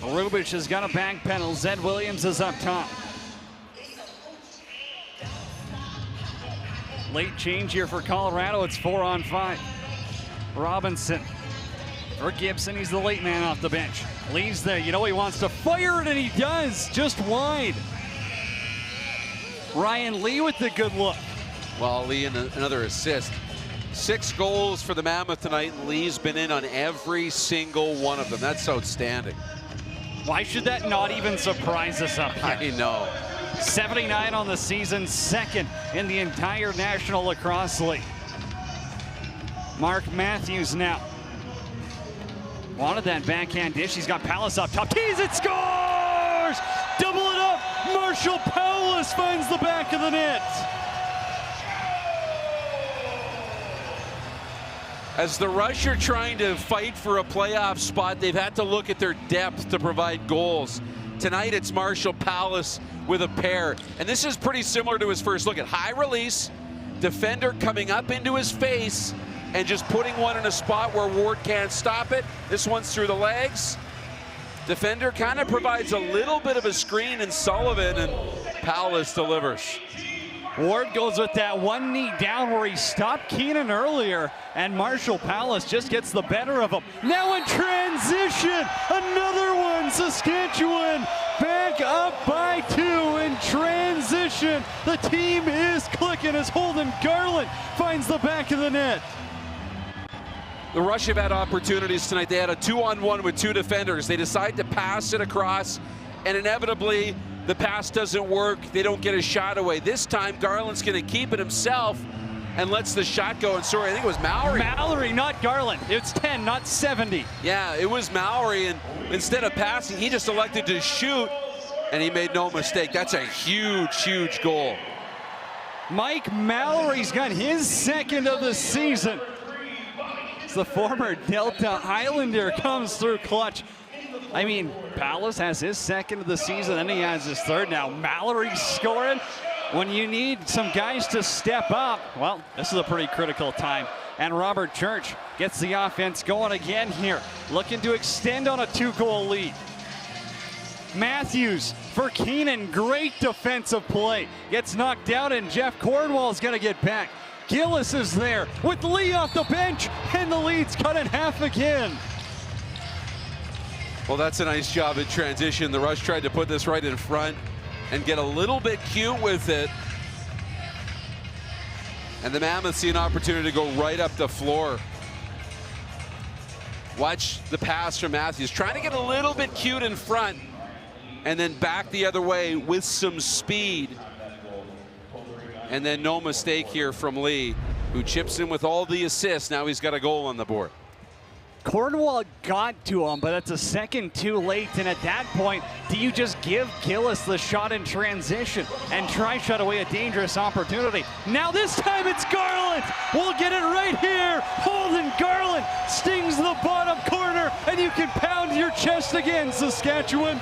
Rubich has got a back pedal. Zed Williams is up top. Late change here for Colorado. It's 4-on-5. Robinson for Gibson. He's the late man off the bench. Lee's there. You know he wants to fire it, and he does. Just wide. Ryan Lee with the good look. Well, Lee another assist. 6 goals for the Mammoth tonight, and Lee's been in on every single one of them. That's outstanding. Why should that not even surprise us up here? I know. 79 on the season, second in the entire National Lacrosse League. Mark Matthews now. Wanted that backhand dish. He's got Pallas up top. Tees it, scores! Double it up. Marshall Pallas finds the back of the net. As the Rush are trying to fight for a playoff spot, they've had to look at their depth to provide goals. Tonight it's Marshall Pallas with a pair. And this is pretty similar to his first look at high release, defender coming up into his face and just putting one in a spot where Ward can't stop it. This one's through the legs. Defender kind of provides a little bit of a screen, and Sullivan, and Pallas delivers. Ward goes with that one knee down where he stopped Keenan earlier, and Marshall Pallas just gets the better of him. Now in transition, another one, Saskatchewan back up by 2 in transition. The team is clicking as Holden Garland finds the back of the net. The Rush have had opportunities tonight. They had a 2-on-1 with 2 defenders. They decide to pass it across, and inevitably the pass doesn't work. They don't get a shot away. This time Garland's going to keep it himself and lets the shot go. And sorry, I think it was Mowry. Mowry, not Garland. It's 10, not 70. Yeah, it was Mowry, and instead of passing, he just elected to shoot, and he made no mistake. That's a huge, huge goal. Mike Mallory's got his second of the season. It's the former Delta Islander comes through clutch. I mean, Palace has his second of the season, then he has his third. Now Mallory's scoring. When you need some guys to step up, well, this is a pretty critical time. And Robert Church gets the offense going again here, looking to extend on a 2-goal lead. Matthews for Keenan, great defensive play. Gets knocked down and Jeff Cornwall's gonna get back. Gillis is there with Lee off the bench, and the lead's cut in half again. Well, that's a nice job in transition. The Rush tried to put this right in front and get a little bit cute with it. And the Mammoths see an opportunity to go right up the floor. Watch the pass from Matthews, trying to get a little bit cute in front and then back the other way with some speed. And then no mistake here from Lee, who chips in with all the assists. Now he's got a goal on the board. Cornwall got to him, but it's a second too late. And at that point, do you just give Gillis the shot in transition and try shut away a dangerous opportunity? Now this time it's Garland. We'll get it right here. Holden Garland stings the bottom corner, and you can pound your chest again, Saskatchewan.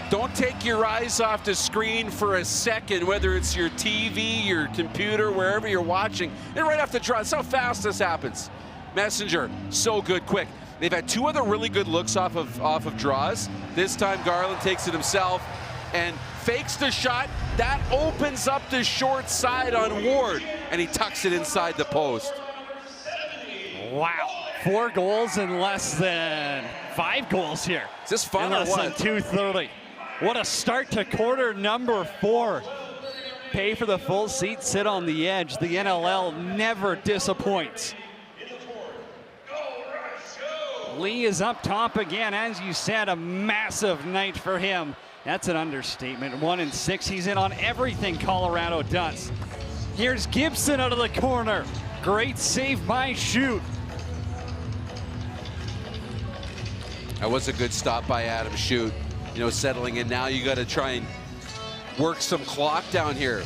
Don't take your eyes off the screen for a second, whether it's your TV, your computer, wherever you're watching. And right off the draw, that's how fast this happens. Messenger, so good, quick. They've had two other really good looks off of draws. This time Garland takes it himself and fakes the shot. That opens up the short side on Ward, and he tucks it inside the post. Wow, 4 goals in less than 5 goals here. Is this fun or what? Less than 2:30. What a start to quarter number 4. Pay for the full seat, sit on the edge. The NLL never disappoints. Lee is up top again, as you said, a massive night for him. That's an understatement. 1-6, he's in on everything Colorado does. Here's Gibson out of the corner. Great save by Shoot. That was a good stop by Adam Shoot. You know, settling in. Now you got to try and work some clock down here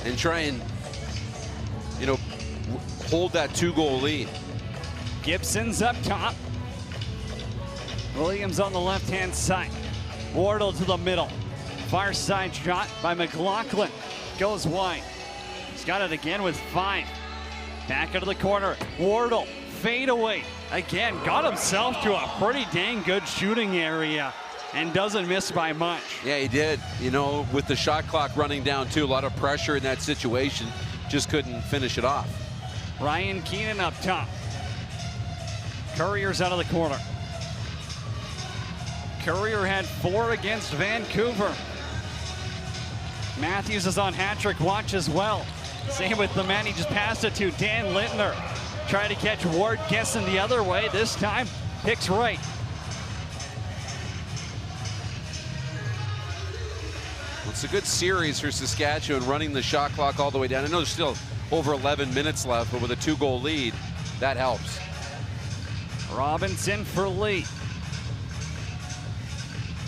and try and, you know, hold that 2-goal lead. Gibson's up top. Williams on the left-hand side. Wardle to the middle. Far side shot by McLaughlin. Goes wide. He's got it again with 5. Back into the corner. Wardle, fade away. Again, got himself to a pretty dang good shooting area and doesn't miss by much. Yeah, he did. You know, with the shot clock running down too, a lot of pressure in that situation. Just couldn't finish it off. Ryan Keenan up top. Courier's out of the corner. Courier had 4 against Vancouver. Matthews is on hat-trick watch as well. Same with the man he just passed it to, Dan Littner. Trying to catch Ward, guessing the other way. This time, picks right. Well, it's a good series for Saskatchewan, running the shot clock all the way down. I know there's still over 11 minutes left, but with a 2-goal lead, that helps. Robinson for Lee.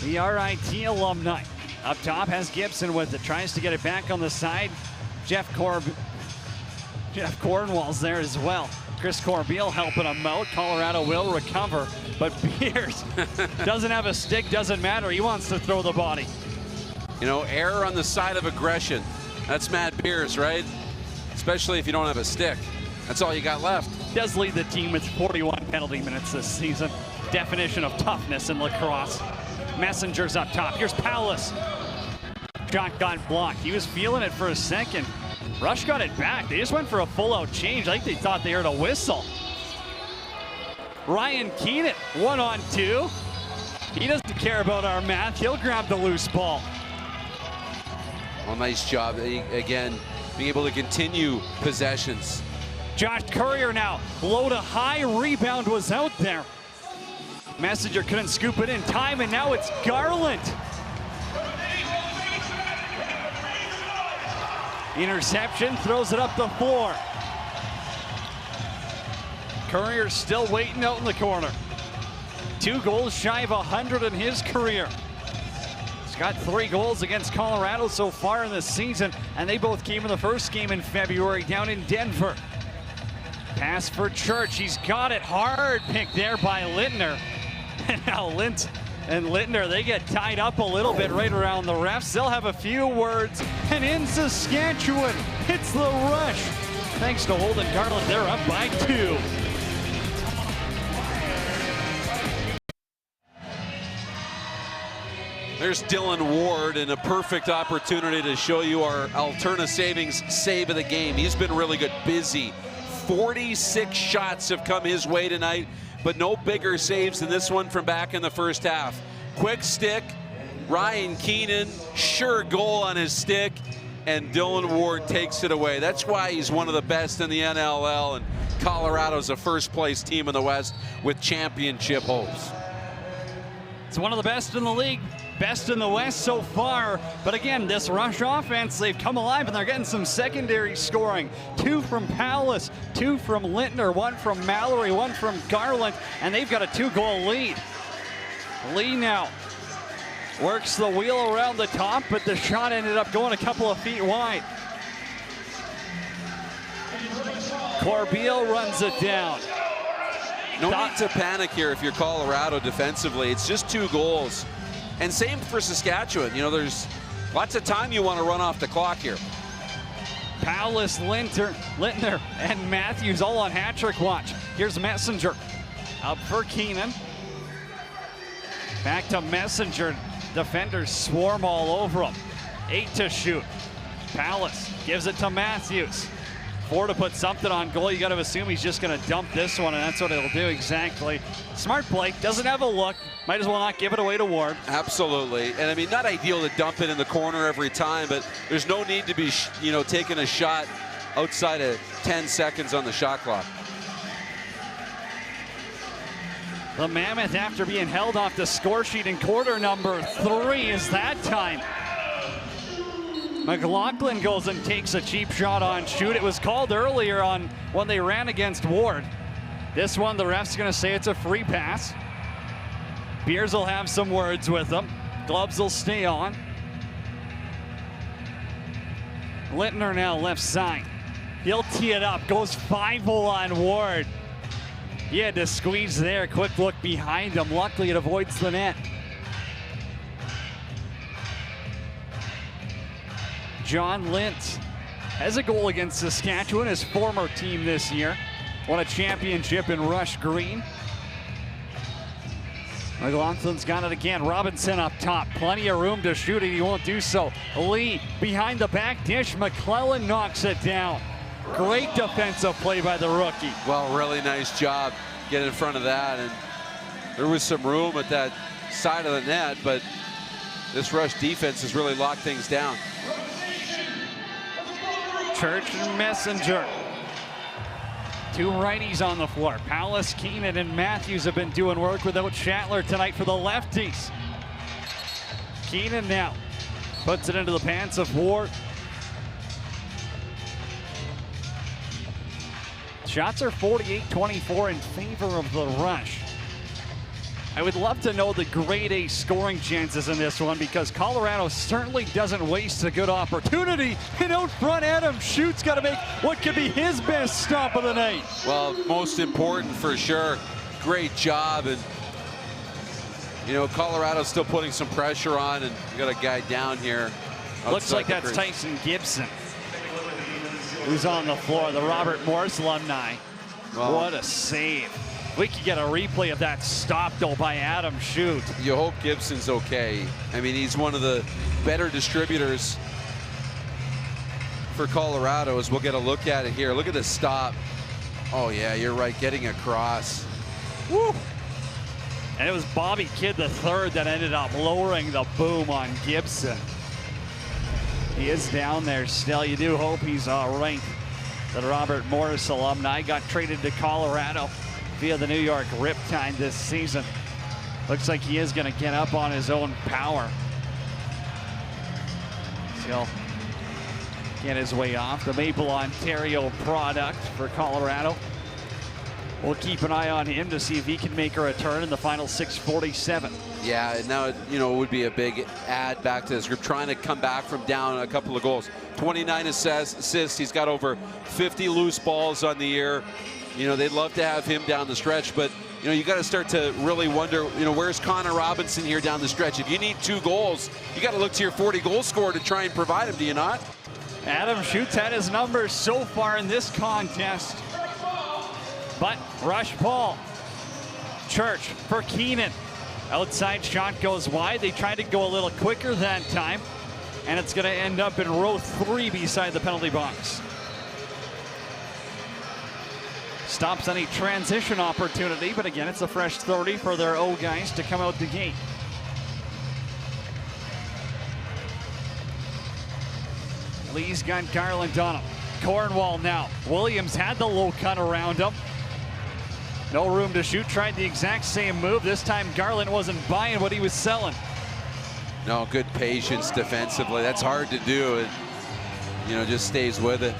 The RIT alumni. Up top has Gibson with it. Tries to get it back on the side. Jeff Cornwall's there as well. Chris Corbeil helping him out. Colorado will recover, but Beers doesn't have a stick, doesn't matter. He wants to throw the body. You know, error on the side of aggression. That's Matt Beers, right? Especially if you don't have a stick. That's all you got left. Does lead the team with 41 penalty minutes this season. Definition of toughness in lacrosse. Messenger's up top. Here's Paulus. Shot got blocked. He was feeling it for a second. Rush got it back. They just went for a full-out change. I think they thought they heard a whistle. Ryan Keenan, 1-on-2. He doesn't care about our math. He'll grab the loose ball. Well, nice job. Again, being able to continue possessions. Josh Courier now, low to high, rebound was out there. Messenger couldn't scoop it in time, and now it's Garland. Interception, throws it up the floor. Courier still waiting out in the corner. 2 goals shy of 100 in his career. He's got 3 goals against Colorado so far in the season, and they both came in the first game in February down in Denver. Pass for Church. He's got it. Hard pick there by Littner. And now Lint and Littner, they get tied up a little bit right around the refs. They'll have a few words. And in Saskatchewan, it's the Rush. Thanks to Holden Garland, they're up by 2. There's Dylan Ward, and a perfect opportunity to show you our Alterna Savings save of the game. He's been really good, busy. 46 shots have come his way tonight, but no bigger saves than this one from back in the first half. Quick stick, Ryan Keenan, sure goal on his stick, and Dylan Ward takes it away. That's why he's one of the best in the NLL, and Colorado's a first-place team in the West with championship hopes. It's one of the best in the league. Best in the West so far, but again, this Rush offense, they've come alive and they're getting some secondary scoring. 2 from Powless, 2 from Littner, 1 from Mallory, 1 from Garland, and they've got a 2-goal lead. Lee now works the wheel around the top, but the shot ended up going a couple of feet wide. Corbeil runs it down. No need to panic here if you're Colorado defensively. It's just 2 goals. And same for Saskatchewan. You know, there's lots of time you want to run off the clock here. Powless, Littner, and Matthews all on hat-trick watch. Here's Messenger. Up for Keenan. Back to Messenger. Defenders swarm all over him. 8 to shoot. Powless gives it to Matthews. 4 to put something on goal. You got to assume he's just going to dump this one, and that's what it'll do exactly. Smart play. Doesn't have a look. Might as well not give it away to Ward. Absolutely. And I mean, not ideal to dump it in the corner every time, but there's no need to be, taking a shot outside of 10 seconds on the shot clock. The Mammoth, after being held off the score sheet in quarter number 3, is that time. McLaughlin goes and takes a cheap shot on shoot. It was called earlier on when they ran against Ward. This one, the ref's going to say it's a free pass. Beers will have some words with them. Gloves will stay on. Littner now left side. He'll tee it up. Goes 5-0 on Ward. He had to squeeze there. Quick look behind him. Luckily, it avoids the net. John Lintz has a goal against Saskatchewan, his former team this year. Won a championship in Rush Green. McLaughlin's got it again. Robinson up top. Plenty of room to shoot it. He won't do so. Lee behind the back dish. McClellan knocks it down. Great defensive play by the rookie. Well, really nice job getting in front of that. And there was some room at that side of the net, but this Rush defense has really locked things down. Church and Messenger. 2 righties on the floor. Powless, Keenan, and Matthews have been doing work without Shatler tonight for the lefties. Keenan now puts it into the pants of Ward. Shots are 48-24 in favor of the Rush. I would love to know the grade A scoring chances in this one, because Colorado certainly doesn't waste a good opportunity. And out front, Adam Schutt's got to make what could be his best stop of the night. Well, most important for sure. Great job. And, Colorado's still putting some pressure on, and you got a guy down here. Looks like that's Tyson Gibson, who's on the floor, the Robert Morris alumni. Well, what a save. We could get a replay of that stop, though, by Adam Schutt. You hope Gibson's okay. I mean, he's one of the better distributors for Colorado, as we'll get a look at it here. Look at the stop. Oh, yeah, you're right, getting across. Woo! And it was Bobby Kidd III that ended up lowering the boom on Gibson. He is down there still. You do hope he's all right. The Robert Morris alumni got traded to Colorado via the New York Riptide this season. Looks like he is going to get up on his own power. He'll get his way off. The Maple Ontario product for Colorado. We'll keep an eye on him to see if he can make a return in the final 6:47. Yeah, and now, you know, it would be a big add back to this group, trying to come back from down a couple of goals. 29 assists. He's got over 50 loose balls on the year. You know, they'd love to have him down the stretch, but, you know, you got to start to really wonder, you know, where's Connor Robinson here down the stretch? If you need 2 goals, you got to look to your 40-goal scorer to try and provide him, do you not? Adam Schutt's had his numbers so far in this contest. But rush ball. Church for Keenan. Outside shot goes wide. They tried to go a little quicker that time. And it's going to end up in row 3 beside the penalty box. Stops any transition opportunity, but again, it's a fresh 30 for their O guys to come out the gate. Lee's got Garland on him. Cornwall now. Williams had the low cut around him. No room to shoot. Tried the exact same move. This time Garland wasn't buying what he was selling. No, good patience defensively. That's hard to do. It, you know, just stays with it.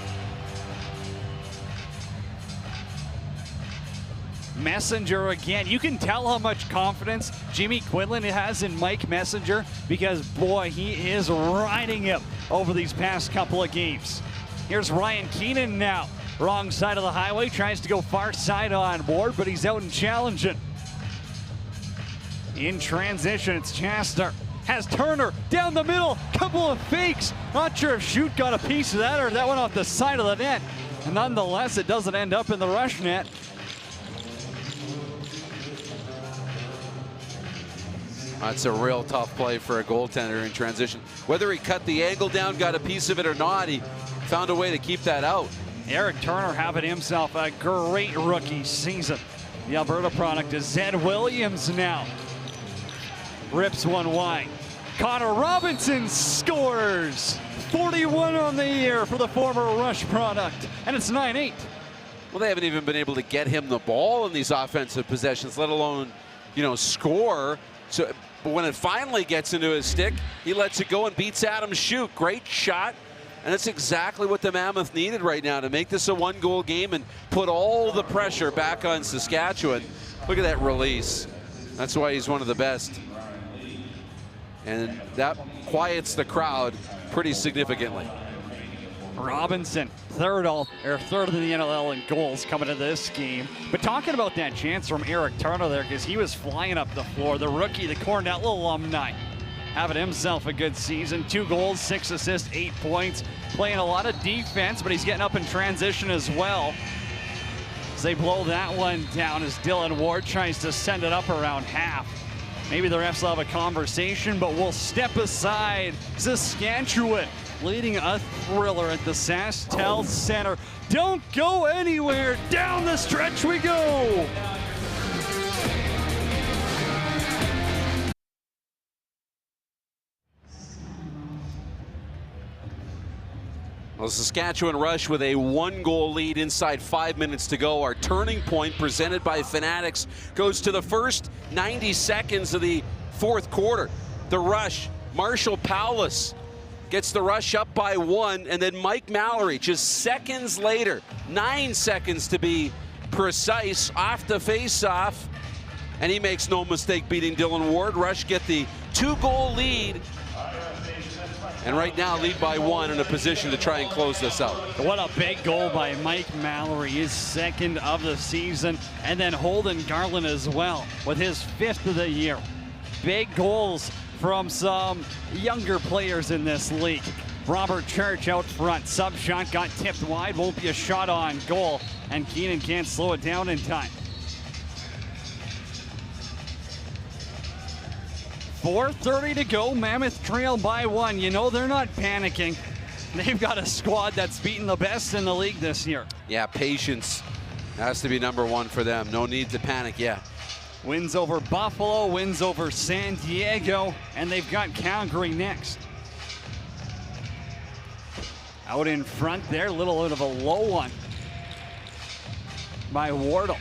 Messenger again. You can tell how much confidence Jimmy Quinlan has in Mike Messenger because, boy, he is riding him over these past couple of games. Here's Ryan Keenan now. Wrong side of the highway. Tries to go far side on board, but he's out and challenging. In transition, it's Chester. Has Turner down the middle. Couple of fakes. Not sure if Schutt got a piece of that or that went off the side of the net. And nonetheless, it doesn't end up in the rush net. That's a real tough play for a goaltender in transition. Whether he cut the angle down, got a piece of it or not, he found a way to keep that out. Eric Turner having himself a great rookie season. The Alberta product is Zed Williams now. Rips one wide. Connor Robinson scores. 41 on the year for the former Rush product, and it's 9-8. Well, they haven't even been able to get him the ball in these offensive possessions, let alone, you know, score. So, but when it finally gets into his stick, he lets it go and beats Adam Schutt. Great shot. And that's exactly what the Mammoth needed right now to make this a 1-goal game and put all the pressure back on Saskatchewan. Look at that release. That's why he's one of the best. And that quiets the crowd pretty significantly. Robinson, third in the NLL in goals coming into this game. But talking about that chance from Eric Turner there, because he was flying up the floor. The rookie, the Cornell alumni, having himself a good season. 2 goals, 6 assists, 8 points. Playing a lot of defense, but he's getting up in transition as well. As they blow that one down as Dylan Ward tries to send it up around half. Maybe the refs will have a conversation, but we'll step aside. Saskatchewan leading a thriller at the SaskTel Center. Don't go anywhere. Down the stretch we go. Well, Saskatchewan Rush with a 1-goal lead inside 5 minutes to go. Our turning point presented by Fanatics goes to the first 90 seconds of the 4th quarter. The Rush, Marshall Paulus gets the Rush up by 1, and then Mike Mallory just seconds later, 9 seconds to be precise, off the face-off, and he makes no mistake beating Dylan Ward. Rush get the 2-goal lead, and right now lead by 1 in a position to try and close this out. What a big goal by Mike Mallory, his 2nd of the season, and then Holden Garland as well with his 5th of the year. Big goals from some younger players in this league. Robert Church out front, sub shot got tipped wide, won't be a shot on goal, and Keenan can't slow it down in time. 4:30 to go, Mammoth trail by 1. You know they're not panicking. They've got a squad that's beaten the best in the league this year. Yeah, patience has to be number 1 for them. No need to panic yet. Wins over Buffalo, wins over San Diego, and they've got Calgary next. Out in front there, a little bit of a low one by Wardle.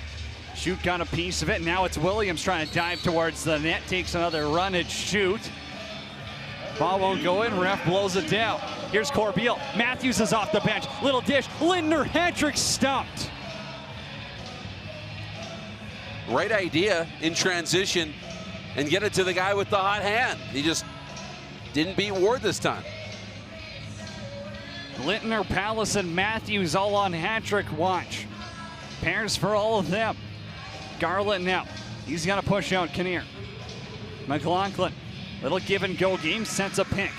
Schutt got a piece of it. Now it's Williams trying to dive towards the net. Takes another run at Schutt. Ball won't go in. Ref blows it down. Here's Corbeil. Matthews is off the bench. Little dish. Lindner, hat-trick, stopped. right idea in transition and get it to the guy with the hot hand. He just didn't beat Ward this time. Littner, Palace, and Matthews all on hat-trick watch. Pairs for all of them. Garland now. He's got to push out Kinnear. McLaughlin. Little give and go game. Sets a pick.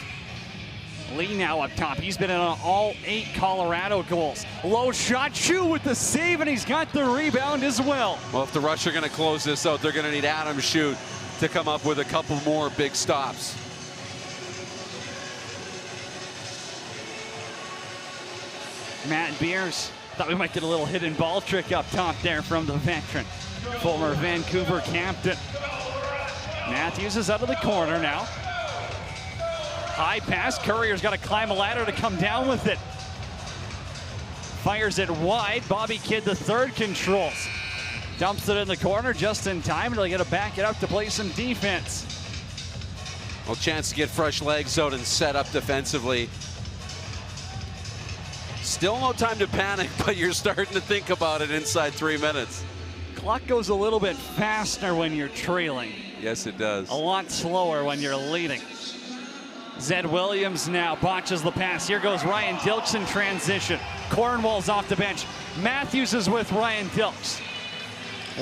Lee now up top. He's been in on all 8 Colorado goals. Low shot. Shoe with the save, and he's got the rebound as well. Well, if the Rush are going to close this out, they're going to need Adam Shute to come up with a couple more big stops. Matt Beers. Thought we might get a little hidden ball trick up top there from the veteran. Former Vancouver captain. Matthews is out of the corner now. High pass. Courier's got to climb a ladder to come down with it. Fires it wide. Bobby Kidd the third controls. Dumps it in the corner just in time. They'll get to back it up to play some defense. Well, chance to get fresh legs out and set up defensively. Still no time to panic, but you're starting to think about it inside 3 minutes. Clock goes a little bit faster when you're trailing. Yes, it does. A lot slower when you're leading. Zed Williams now botches the pass. Here goes Ryan Dilks in transition. Cornwall's off the bench. Matthews is with Ryan Dilks.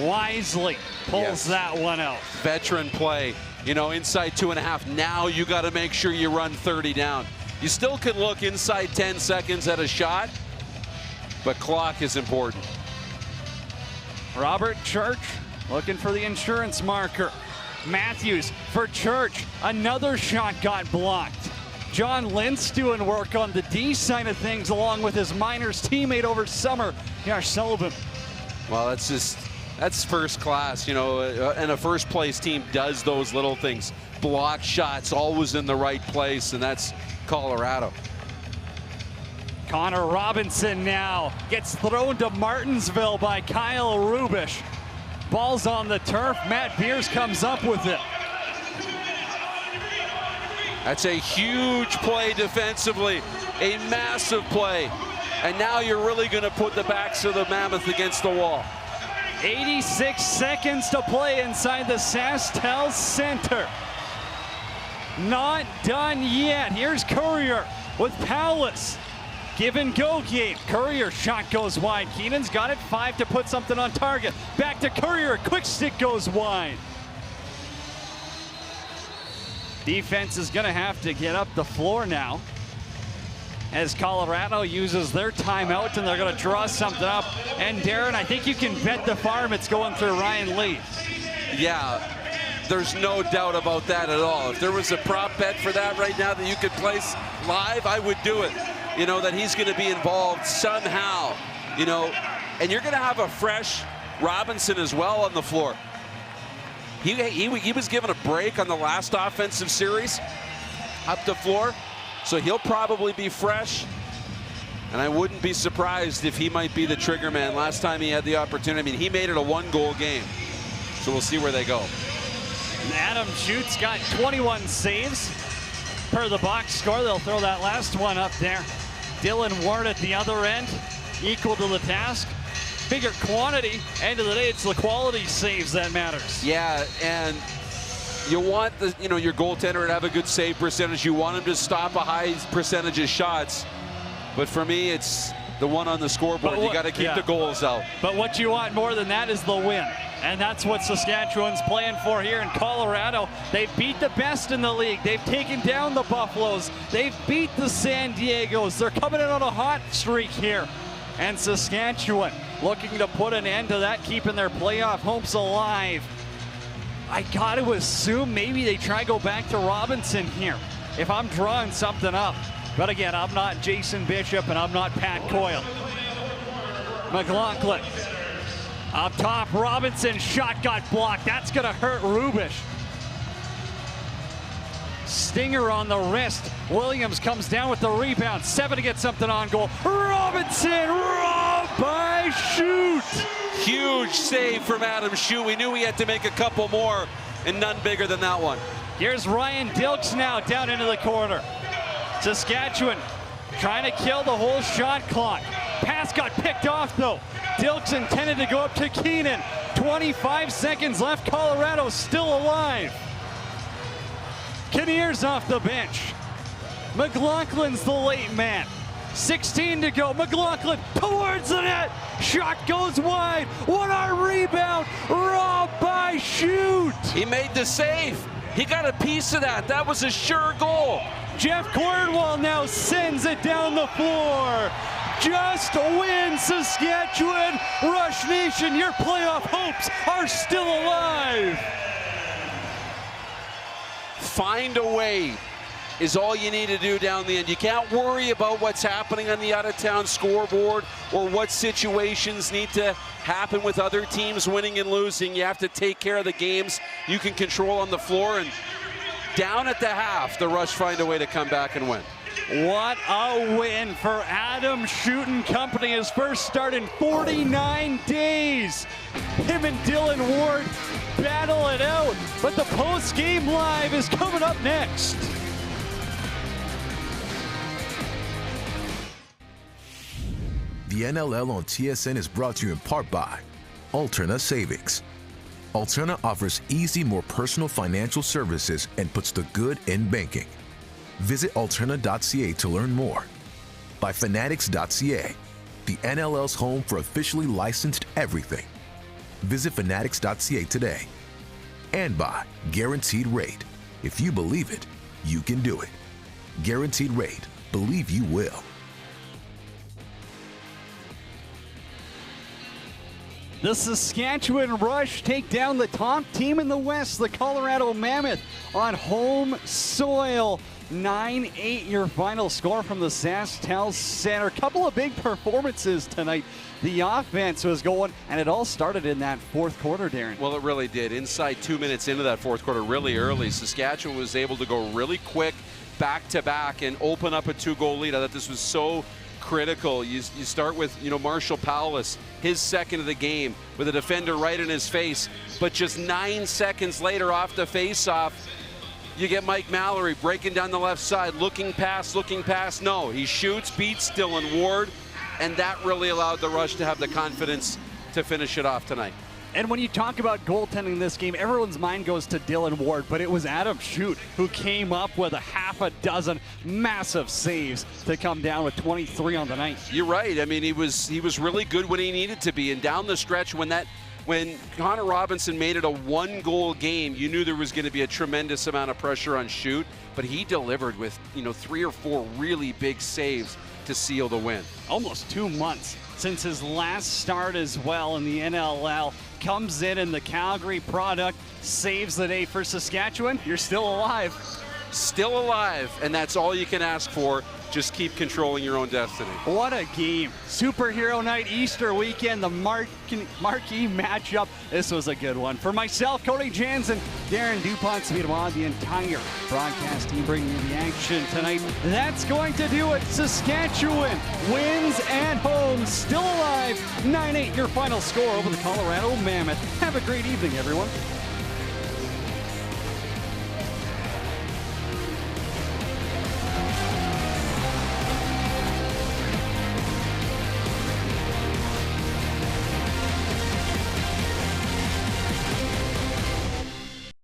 Wisely pulls that one out. Veteran play, you know, inside 2.5. Now you got to make sure you run 30 down. You still can look inside 10 seconds at a shot, but clock is important. Robert Church looking for the insurance marker. Matthews for Church. Another shot got blocked. John Lintz doing work on the D side of things along with his minors teammate over summer, Yash Sullivan. Well, that's first class, you know, and a first place team does those little things. Block shots always in the right place, and that's Colorado. Connor Robinson now gets thrown to Martinsville by Kyle Rubish. Ball's on the turf. Matt Beers comes up with it. That's a huge play defensively, a massive play. And now you're really going to put the backs of the Mammoth against the wall. 86 seconds to play inside the SaskTel Center. Not done yet. Here's Courier with Palace. Give and go game. Courier shot goes wide. Keenan's got it. 5 to put something on target. Back to Courier. Quick stick goes wide. Defense is going to have to get up the floor now as Colorado uses their timeout, and they're going to draw something up. And Darren, I think you can bet the farm it's going through Ryan Lee. Yeah, there's no doubt about that at all. If there was a prop bet for that right now that you could place live, I would do it. You know, that he's going to be involved somehow, you know, and you're going to have a fresh Robinson as well on the floor. He was given a break on the last offensive series up the floor, so he'll probably be fresh, and I wouldn't be surprised if he might be the trigger man. Last time he had the opportunity, I mean, he made it a 1-goal game, so we'll see where they go. Adam Schute's got 21 saves per the box score. They'll throw that last one up there. Dylan Ward at the other end, equal to the task. Bigger quantity. End of the day, it's the quality saves that matters. Yeah, and you want your goaltender to have a good save percentage. You want him to stop a high percentage of shots. But for me, it's the one on the scoreboard. You got to keep the goals out. But what you want more than that is the win. And that's what Saskatchewan's playing for here in Colorado. They've beat the best in the league. They've taken down the Buffaloes. They've beat the San Diegos. They're coming in on a hot streak here. And Saskatchewan looking to put an end to that, keeping their playoff hopes alive. I got to assume maybe they try to go back to Robinson here, if I'm drawing something up. But again, I'm not Jason Bishop and I'm not Pat Coyle. McLaughlin. Up top, Robinson, shot got blocked. That's going to hurt Rubish. Stinger on the wrist. Williams comes down with the rebound. 7 to get something on goal. Robinson, robbed by Shute. Huge save from Adam Shute. We knew he had to make a couple more, and none bigger than that one. Here's Ryan Dilks now down into the corner. Saskatchewan trying to kill the whole shot clock. Pass got picked off though. Dilks intended to go up to Keenan. 25 seconds left. Colorado still alive. Kinnear's off the bench. McLaughlin's the late man. 16 to go. McLaughlin towards the net. Shot goes wide. What a rebound. Robbed by Shoot. He made the save. He got a piece of that. That was a sure goal. Jeff Cornwall now sends it down the floor. Just win, Saskatchewan. Rush Nation, your playoff hopes are still alive. Find a way is all you need to do down the end. You can't worry about what's happening on the out-of-town scoreboard or what situations need to happen with other teams winning and losing. You have to take care of the games you can control on the floor, and down at the half, the Rush find a way to come back and win. What a win for Adam Shute and company. His first start in 49 days. Him and Dylan Ward battle it out, but the post-game live is coming up next. The NLL on TSN is brought to you in part by Alterna Savings. Alterna offers easy, more personal financial services and puts the good in banking. Visit alterna.ca to learn more. By Fanatics.ca, the NLL's home for officially licensed everything. Visit Fanatics.ca today. And by Guaranteed Rate. If you believe it, you can do it. Guaranteed Rate. Believe you will. The Saskatchewan Rush take down the top team in the West, the Colorado Mammoth, on home soil. 9-8 your final score from the SaskTel Center. A couple of big performances tonight. The offense was going, and it all started in that fourth quarter, Darren. Well, it really did. Inside 2 minutes into that fourth quarter, really early, Saskatchewan was able to go really quick, back-to-back, and open up a 2-goal lead. I thought this was so critical. You start with, Marshall Powless, his second of the game, with a defender right in his face, but just 9 seconds later off the face-off, you get Mike Mallory breaking down the left side, looking past. No, he shoots, beats Dylan Ward, and that really allowed the Rush to have the confidence to finish it off tonight. And when you talk about goaltending this game, everyone's mind goes to Dylan Ward, but it was Adam Shute who came up with a half a dozen massive saves to come down with 23 on the night. You're right. I mean, he was really good when he needed to be, and down the stretch when Connor Robinson made it a 1-goal game, you knew there was going to be a tremendous amount of pressure on Shute, but he delivered with 3 or 4 really big saves to seal the win. Almost 2 months since his last start as well in the NLL. Comes in the Calgary product, saves the day for Saskatchewan. You're still alive. Still alive, and that's all you can ask for. Just keep controlling your own destiny. What a game. Superhero night, Easter weekend, the marquee matchup. This was a good one. For myself, Cody Jansen, Darren DuPont, the entire broadcast team bringing you the action tonight. That's going to do it. Saskatchewan wins at home, still alive. 9-8 your final score over the Colorado Mammoth. Have a great evening, everyone.